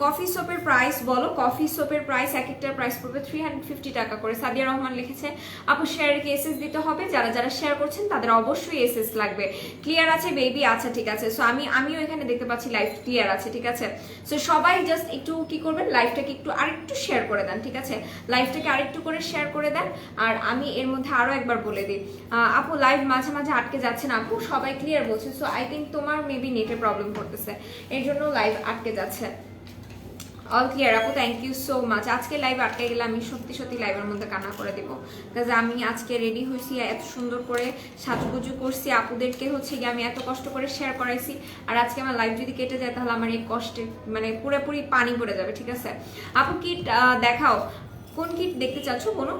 [SPEAKER 1] কফি সোপের প্রাইস বলো। কফি সোপের প্রাইস এক একটার প্রাইস পড়বে 350 টাকা করে। সাদিয়া রহমান লিখেছে আপু শেয়ারের কি এসএস দিতে হবে? যারা শেয়ার করছেন তাদের অবশ্যই এসএস লাগবে। ক্লিয়ার আছে বেবি? আচ্ছা ঠিক আছে। সো আমিও এখানে দেখতে পাচ্ছি লাইভ ক্লিয়ার আছে, ঠিক আছে। সো সবাই জাস্ট একটু কি করবেন, লাইভটাকে একটু আরেকটু শেয়ার করে দেন, ঠিক আছে, লাইভটাকে আরেকটু করে শেয়ার করে দেন। আর আমি এর মধ্যে আরো একবার বলে দিই, আপু লাইভ মাঝে মাঝে আটকে যাচ্ছে না আপু, সবাই ক্লিয়ার বলছে। সো আই থিঙ্ক তোমার মেবি নেটের প্রবলেম করতেছে, এর জন্য লাইভ আটকে যাচ্ছে। অল ক্লিয়ার আপু, থ্যাংক ইউ সো মাচ। আজকে লাইভ আটকে গেলে আমি সত্যি লাইভের মধ্যে কান্না করে দিব, বিকজ আমি আজকে রেডি হয়েছি, এত সুন্দর করে সাজগুজু করছি, আপুদেরকে হচ্ছে গিয়ে আমি এত কষ্ট করে শেয়ার করাইছি, আর আজকে আমার লাইভ যদি কেটে যায় তাহলে আমার এই কষ্টে মানে পুরোপুরি পানি পড়ে যাবে, ঠিক আছে। আপু কিট দেখাও, কোন কিট দেখতে চাচ্ছ বলো।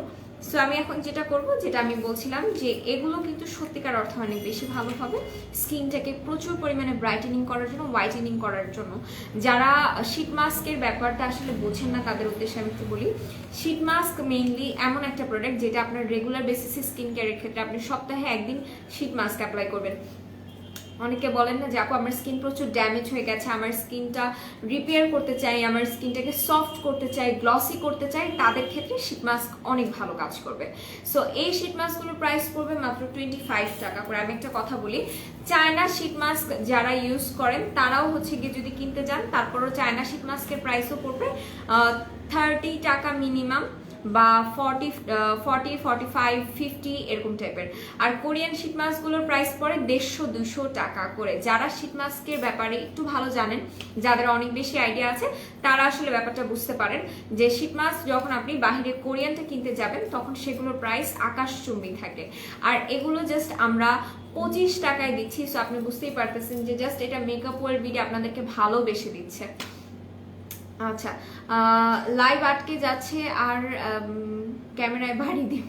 [SPEAKER 1] সো আমি এখন যেটা করব, যেটা আমি বলছিলাম, যে এগুলো কিন্তু সত্যিকার অর্থে অনেক বেশি ভালো হবে স্কিনটাকে প্রচুর পরিমাণে ব্রাইটেনিং করার জন্য, হোয়াইটেনিং করার জন্য। যারা শীট মাস্কের ব্যাপারটা আসলে বোঝেন না তাদের উদ্দেশ্যে আমি একটু বলি, শীট মাস্ক মেইনলি এমন একটা প্রোডাক্ট যেটা আপনার রেগুলার বেসিসে স্কিন কেয়ারের ক্ষেত্রে আপনি সপ্তাহে একদিন শীট মাস্ক অ্যাপ্লাই করবেন। অনেকে বলেন না যে আপু আমার স্কিন প্রচুর ড্যামেজ হয়ে গেছে, আমার স্কিনটা রিপেয়ার করতে চাই, আমার স্কিনটাকে সফট করতে চাই, গ্লসি করতে চাই, তাদের ক্ষেত্রে শীট মাস্ক অনেক ভালো কাজ করবে। সো এই শীট মাস্কগুলোর প্রাইস পড়বে মাত্র 25 টাকা করে। আমি একটা কথা বলি, চায়না শীট মাস্ক যারা ইউজ করেন তারাও হচ্ছে গিয়ে যদি কিনতে যান, তারপরও চায়না শীট মাস্কের প্রাইসও পড়বে 30 টাকা মিনিমাম, বা 40, 45, 50 এরকম টাইপের। আর কোরিয়ান শীট মাস্কগুলোর প্রাইস পড়ে 150-200 টাকা করে। যারা শীট মাস্কের ব্যাপারে একটু ভালো জানেন, যাদের অনেক বেশি আইডিয়া আছে, তারা আসলে ব্যাপারটা বুঝতে পারেন যে শীট মাস্ক যখন আপনি বাহিরে কোরিয়ানটা কিনতে যাবেন তখন সেগুলোর প্রাইস আকাশচুম্বী থাকে। আর এগুলো জাস্ট আমরা 25 টাকায় দিচ্ছি। সো আপনি বুঝতেই পারতেছেন যে জাস্ট এটা মেকআপ ওয়ার্ল্ড বিডি আপনাদেরকে ভালোবেসে দিচ্ছে। আচ্ছা, লাইভ আটকে যাচ্ছে আর ক্যামেরায় বাড়ি দিই।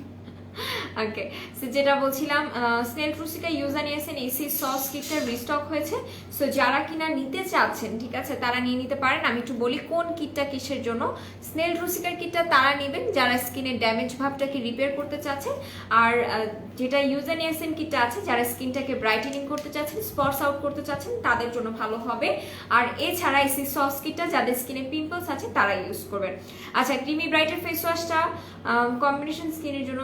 [SPEAKER 1] ওকে, সো যেটা বলছিলাম, স্নেল রুসিকা ইউজার নিয়েছেন, এসি সস কিটটা রিস্টক হয়েছে। সো যারা কিনা নিতে চাচ্ছেন, ঠিক আছে, তারা নিয়ে নিতে পারেন। আমি একটু বলি কোন কিটটা কিসের জন্য। স্নেল রুসিকার কিটটা তারা নেবেন যারা স্কিনের ড্যামেজ ভাবটাকে রিপেয়ার করতে চাচ্ছেন, আর যেটা ইউজার নিয়েছেন কিটটা আছে যারা স্কিনটাকে ব্রাইটেনিং করতে চাচ্ছেন, স্পটস আউট করতে চাচ্ছেন, তাদের জন্য ভালো হবে। আর এছাড়া এসি সস কিটটা যাদের স্কিনে পিম্পলস আছে তারা ইউজ করবেন। আচ্ছা, ক্রিমি ব্রাইটের ফেস ওয়াশটা কম্বিনেশন স্কিনের জন্য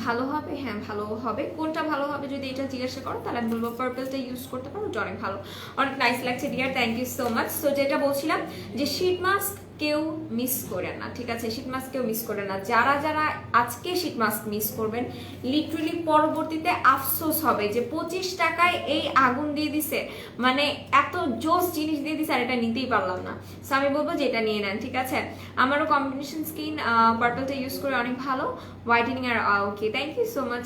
[SPEAKER 1] ভালো হবে। হ্যাঁ, ভালো হবে। কোনটা ভালো হবে যদি এটা জিজ্ঞাসা করো তাহলে আমি বলবো পার্পলটা ইউজ করতে পারো, ওটা অনেক ভালো, অনেক নাইস লাগছে dear, thank you so much. So যেটা বলছিলাম যে শীট মাস্ক কেউ মিস করে না, ঠিক আছে, শীট মাস্ক কেউ মিস করে না। যারা যারা আজকে শীট মাস্ক মিস করবেন, লিটারেলি পরবর্তীতে আফসোস হবে যে 25 টাকায় এই আগুন দিয়ে দিছে, মানে এত জোস জিনিস দিয়ে দিছে আর এটা নিতেই পারলাম না। সো আমি বলবো যে এটা নিয়ে নেন, ঠিক আছে। আমারও কম্বিনেশন স্কিন, পার্পলটা ইউজ করে অনেক ভালো, হোয়াইটেনিং আর okay, thank you so much.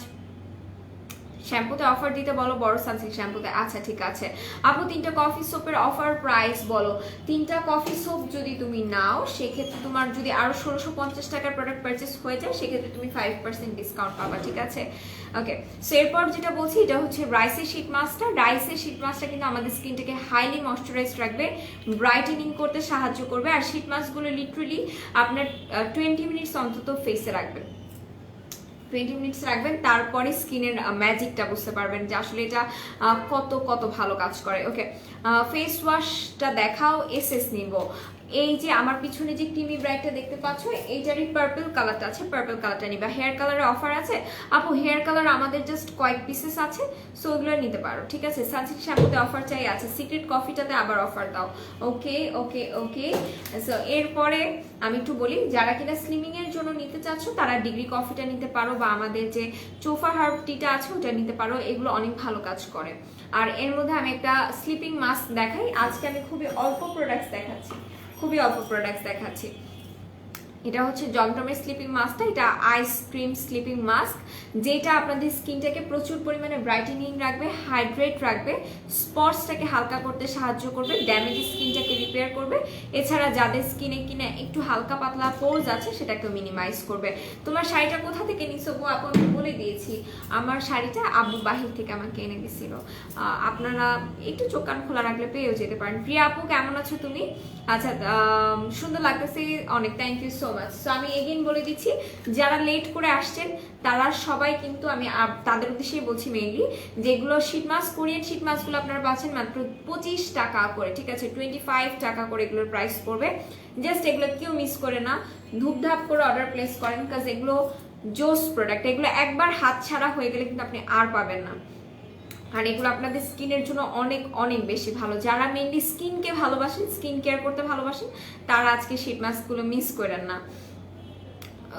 [SPEAKER 1] শ্যাম্পুতে অফার দিতে বলো বড় সানসিল্ক শ্যাম্পুতে। আচ্ছা ঠিক আছে আপু, 3টা কফি সোপের অফার প্রাইস বলো। 3টা কফি সোপ যদি তুমি নাও সেক্ষেত্রে তোমার যদি আরো 1650 টাকার প্রোডাক্ট পারচেস হয়ে যায় সেক্ষেত্রে তুমি 5% ডিসকাউন্ট পাবা, ঠিক আছে। ওকে, সো এরপর যেটা বলছি এটা হচ্ছে রাইসের শীট মাস্কটা। রাইসের শীট মাস্কটা কিন্তু আমাদের স্কিনটাকে হাইলি ময়শ্চারাইজড রাখবে, ব্রাইটেনিং করতে সাহায্য করবে। আর শীট মাস্কগুলো লিটারেলি আপনার 20 মিনিটস অন্তত ফেসে রাখবেন, 20 মিনিটস রাখবেন, তারপরে স্কিনের ম্যাজিকটা বুঝতে পারবেন যে আসলে এটা কত কত ভালো কাজ করে। ওকে, ফেস ওয়াশটা দেখাও, এসএস নিব। এই যে আমার পিছনে যে ক্রিমি ব্রাইটটা দেখতে পাচ্ছ এইটারই পার্পল কালারটা আছে, পার্পল কালারটা নিবা। হেয়ার কালারে অফার আছে আপু, হেয়ার কালার আমাদের জাস্ট কয়েক পিসেস আছে, সো ওগুলো নিতে পারো, ঠিক আছে। সানসিল্ক শ্যাম্পুতে অফার চাই, আছে সিক্রেট কফিটাতে আবার অফার দাও। ওকে ওকে ওকে, সো এরপরে আমি একটু বলি যারা কিনা স্লিমিং এর জন্য নিতে চাচ্ছ তারা ডিগ্রি কফিটা নিতে পারো, বা আমাদের যে চোফা হার্ব টিটা আছে ওটা নিতে পারো, এগুলো অনেক ভালো কাজ করে। আর এর মধ্যে আমি একটা স্লিপিং মাস্ক দেখাই, আজকে আমি খুবই অল্প প্রোডাক্টস দেখাচ্ছি। এটা হচ্ছে জমজমের স্লিপিং মাস্কটা, এটা আইসক্রিম স্লিপিং মাস্ক, যেটা আপনাদের স্কিনটাকে প্রচুর পরিমাণে ব্রাইটেনিং রাখবে, হাইড্রেট রাখবে, স্পটসটাকে হালকা করতে সাহায্য করবে, ড্যামেজ স্কিনটাকে রিপেয়ার করবে। এছাড়া যাদের স্কিনে কিনা একটু হালকা পাতলা পোরস আছে সেটাকে মিনিমাইজ করবে। তোমার শাড়িটা কোথা থেকে নিছো গো আপু? আমি বলে দিয়েছি, আমার শাড়িটা আবু বাহির থেকে আমাকে এনে দিছিল, আপনারা একটু চোখ কান খোলা রাখলে পেয়েও যেতে পারেন। প্রিয়া আপু কেমন আছো তুমি? আচ্ছা, সুন্দর লাগতেছে অনেক, thank you so much. So আমি এগেইন বলে দিচ্ছি যারা লেট করে আসছেন তারা সবাই কিন্তু আমি তাদের উদ্দেশ্যেই বলছি মেইনলি, যেগুলো শীট মাস্ক, কোরিয়ান শীট মাস্কগুলো আপনারা পাচ্ছেন মাত্র 25 টাকা করে, ঠিক আছে, 25 টাকা করে এগুলোর প্রাইস পড়বে। জাস্ট এগুলো কেউ মিস করে না, ধূপধাপ করে অর্ডার প্লেস করেন, কাজ এগুলো জোস প্রোডাক্ট, এগুলো একবার হাত ছাড়া হয়ে গেলে কিন্তু আপনি আর পাবেন না। আর এগুলো আপনাদের স্কিনের জন্য অনেক অনেক বেশি ভালো। যারা মেইনলি স্কিনকে ভালোবাসেন, স্কিন কেয়ার করতে ভালোবাসেন, তারা আজকে শীট মাস্কগুলো মিস করেন না।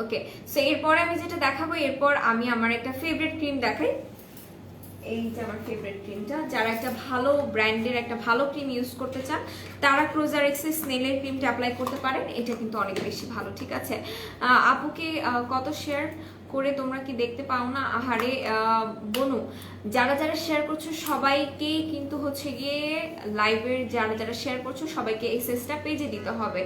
[SPEAKER 1] ওকে, সো এরপরে আমি যেটা দেখাবো, এরপর আমি আমার একটা ফেভারিট ক্রিম দেখাই। এই যে আমার ফেভারিট ক্রিমটা, যারা একটা ভালো ব্র্যান্ডের একটা ভালো ক্রিম ইউজ করতে চান তারা ক্রোজারেক্সের স্নেলের ক্রিমটা অ্যাপ্লাই করতে পারেন, এটা কিন্তু অনেক বেশি ভালো, ঠিক আছে। আপুকে কত শেয়ার করে তোমরা কি দেখতে পাও না? আহারে বনু, যারা যারা শেয়ার করছো সবাইকে কিন্তু হচ্ছে গিয়ে লাইভের যারা যারা শেয়ার করছো সবাইকে এক্সেসটা পেজে দিতে হবে।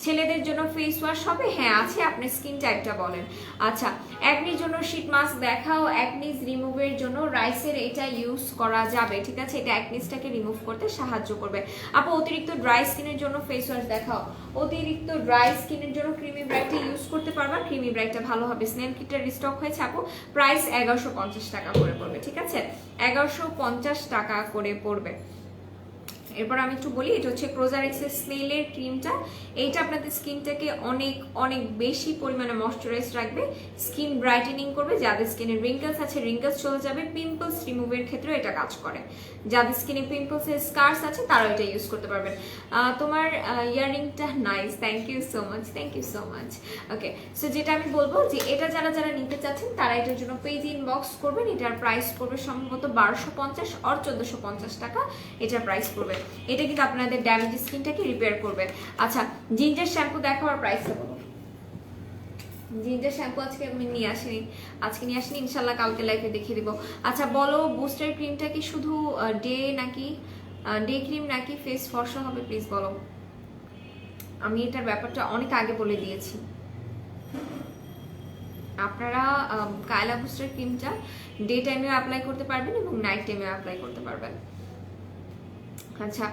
[SPEAKER 1] ছেলেদের জন্য ফেস ওয়াশ হবে, হ্যাঁ আছে, আপনার স্কিন টাইপটা বলেন। আচ্ছা, একনির জন্য শীট মাস্ক দেখাও, একনিজ রিমুভের জন্য রাইসের এটা ইউজ করা যাবে, ঠিক আছে, এটা একনিজটাকে রিমুভ করতে সাহায্য করবে। আপু অতিরিক্ত ড্রাই স্কিনের জন্য ফেস ওয়াশ দেখাও। অতিরিক্ত ড্রাই স্কিনের জন্য ক্রিমি ব্রাইটটা ইউজ করতে পারবা, ক্রিমি ব্রাইটটা ভালো হবে। স্নেল কিটটা রিস্টক হয়েছে আপু, প্রাইস 1150 টাকা করে পড়বে, ঠিক আছে, 1150 টাকা করে পড়বে। এরপর আমি একটু বলি, এটা হচ্ছে ক্রোজারেক্সের স্নেলের ক্রিমটা, এইটা আপনাদের স্কিনটাকে অনেক অনেক বেশি পরিমাণে ময়শ্চারাইজ রাখবে, স্কিন ব্রাইটেনিং করবে, যাদের স্কিনে রিঙ্কেলস আছে রিঙ্কেলস চলে যাবে, পিম্পলস রিমুভের ক্ষেত্রেও এটা কাজ করে, যাদের স্কিনে পিম্পলসের স্কার্স আছে তারাও এটা ইউজ করতে পারবেন। তোমার ইয়াররিংটা nice, thank you so much, thank you so much. Okay, so যেটা আমি বলবো যে এটা যারা যারা নিতে চাচ্ছেন তারা এটার জন্য পেজ ইনবক্স করবেন, এটার প্রাইস পড়বে সম্ভবত 1250 আর 1450 টাকা এটার প্রাইস পড়বে। এটা কিন্তু আপনাদের ড্যামেজ স্কিনটাকে রিপেয়ার করবে। আচ্ছা, জিঞ্জার শ্যাম্পু দেখাবার প্রাইসটা বলো। জিঞ্জার শ্যাম্পু আজকে আমি নিয়ে আসিনি, ইনশাল্লাহ কালকে লাইভে দেখিয়ে দিব। আচ্ছা বলো, বুস্টার ক্রিমটা কি শুধু ডে ক্রিম নাকি ফেস ফর্সা হবে, প্লিজ বলো। আমি এটার ব্যাপারটা অনেক আগে বলে দিয়েছি। আপনারা কায়লা বুস্টার ক্রিমটা ডে টাইমে অ্যাপ্লাই করতে পারবেন এবং নাইট টাইমে অ্যাপ্লাই করতে পারবেন। আচ্ছা,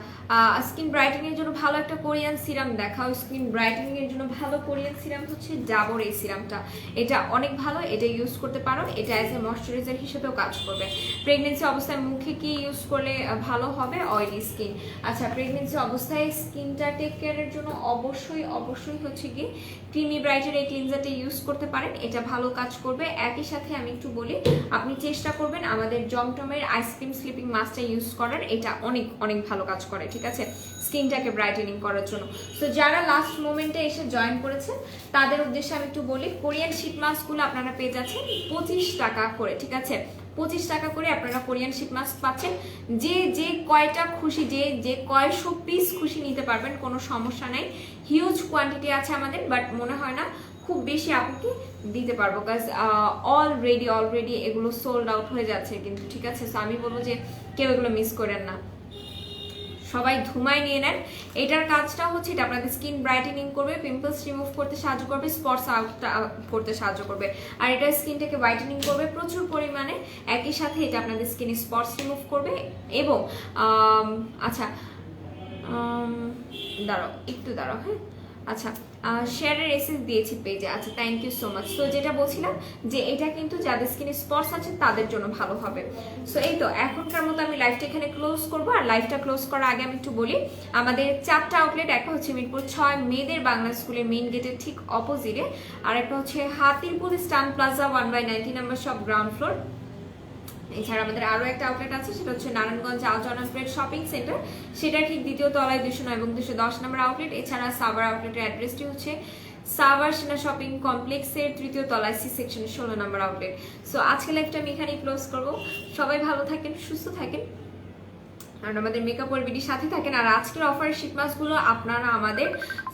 [SPEAKER 1] স্কিন ব্রাইটেনিং এর জন্য ভালো একটা কোরিয়ান সিরাম দেখাও। স্কিন ব্রাইটেনিং এর জন্য ভালো কোরিয়ান সিরাম হচ্ছে ডাবর, এই সিরামটা। এটা অনেক ভালো, এটা ইউজ করতে পারো। এটা অ্যাজ এ ময়শ্চারাইজার হিসেবেও কাজ করবে। প্রেগনেন্সি অবস্থায় মুখে কি ইউজ করলে ভালো হবে? Oily skin. আচ্ছা, প্রেগনেন্সি অবস্থায় স্কিনটা টেক কেয়ারের জন্য অবশ্যই হচ্ছে কি ক্রিমি ব্রাইটের এই ক্লিনজারটা ইউজ করতে পারেন। এটা ভালো কাজ করবে। একই সাথে আমি একটু বলি, আপনি চেষ্টা করবেন আমাদের জমটমের আইসক্রিম স্লিপিং মাস্কটা ইউজ করার। এটা অনেক অনেক ভালো কাজ করে, ঠিক আছে, স্কিনটাকে ব্রাইটেনিং করার জন্য। সো যারা লাস্ট মোমেন্টে এসে জয়েন করেছেন তাদের উদ্দেশ্যে আমি একটু বলি, কোরিয়ান শীট মাস্কগুলো আপনারা পেয়ে যাচ্ছেন 25 টাকা করে, ঠিক আছে, 25 টাকা করে আপনারা কোরিয়ান শীট মাস্ক পাচ্ছেন। যে কয়টা খুশি, যে কয়শো পিস খুশি নিতে পারবেন, কোনো সমস্যা নেই। হিউজ কোয়ান্টিটি আছে আমাদের, বাট মনে হয় না খুব বেশি আপনাকে দিতে পারবো, কাজ অলরেডি এগুলো সোল্ড আউট হয়ে যাচ্ছে কিন্তু, ঠিক আছে। সো আমি বলবো যে কেউ এগুলো মিস করেন না, সবাই ধুমায় নিয়ে নেন। এটার কাজটা হচ্ছে এটা আপনাদের স্কিন ব্রাইটেনিং করবে, পিম্পলস রিমুভ করতে সাহায্য করবে, স্পটস আউট করতে সাহায্য করবে, আর এটা স্কিনটাকে ব্রাইটেনিং করবে প্রচুর পরিমাণে। একই সাথে এটা আপনাদের স্কিনে স্পটস রিমুভ করবে এবং আচ্ছা দাঁড়াও হ্যাঁ, আচ্ছা শেয়ারের এসএস দিয়েছি পেজে। আচ্ছা, থ্যাংক ইউ সো মাচ। তো যেটা বলছিলাম যে এটা কিন্তু যাদের স্কিনে স্পটস আছে তাদের জন্য ভালো হবে। সো এই তো, এখনকার মতো আমি লাইভটা এখানে ক্লোজ করবো। আর লাইভটা ক্লোজ করার আগে আমি একটু বলি, আমাদের 4টা আউটলেট, একটা হচ্ছে মিরপুর 6 মেয়েদের বাংলা স্কুলের মেইন গেটের ঠিক অপোজিটে, আর একটা হচ্ছে Hatirpool Eastern plaza 1/90 number shop, ground floor. এছাড়া আমাদের আরো একটা আউটলেট আছে, সেটা হচ্ছে নারায়ণগঞ্জ আলজনা ট্রেড শপিং সেন্টার, সেটা ঠিক দ্বিতীয় তলায় 209 এবং 210 নম্বর আউটলেট। এছাড়া সাভার আউটলেটের অ্যাড্রেসটি হচ্ছে সাভার সেনা শপিং কমপ্লেক্সের 3য় তলায় সি সেকশনের 16 নম্বর আউটলেট। সো আজকে লাইভটা আমি এখানেই ক্লোজ করবো। সবাই ভালো থাকেন, সুস্থ থাকেন, আর আমাদের মেকআপ ওয়ার্ল্ডের সাথে থাকেন। আর আজকের অফারের শীট মাস্কগুলো আপনারা আমাদের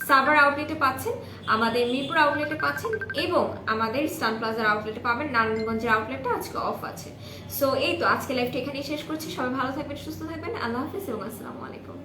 [SPEAKER 1] সাভার আউটলেটে পাচ্ছেন, আমাদের মিরপুর আউটলেটে পাচ্ছেন এবং আমাদের স্টান প্লাজার আউটলেটে পাবেন। নারায়ণগঞ্জের আউটলেটটা আজকে অফ আছে। সো এই তো, আজকে লাইভটা এখানেই শেষ করছি। সবাই ভালো থাকবেন, সুস্থ থাকবেন। আল্লাহ হাফিজ এবং আসসালামু আলাইকুম।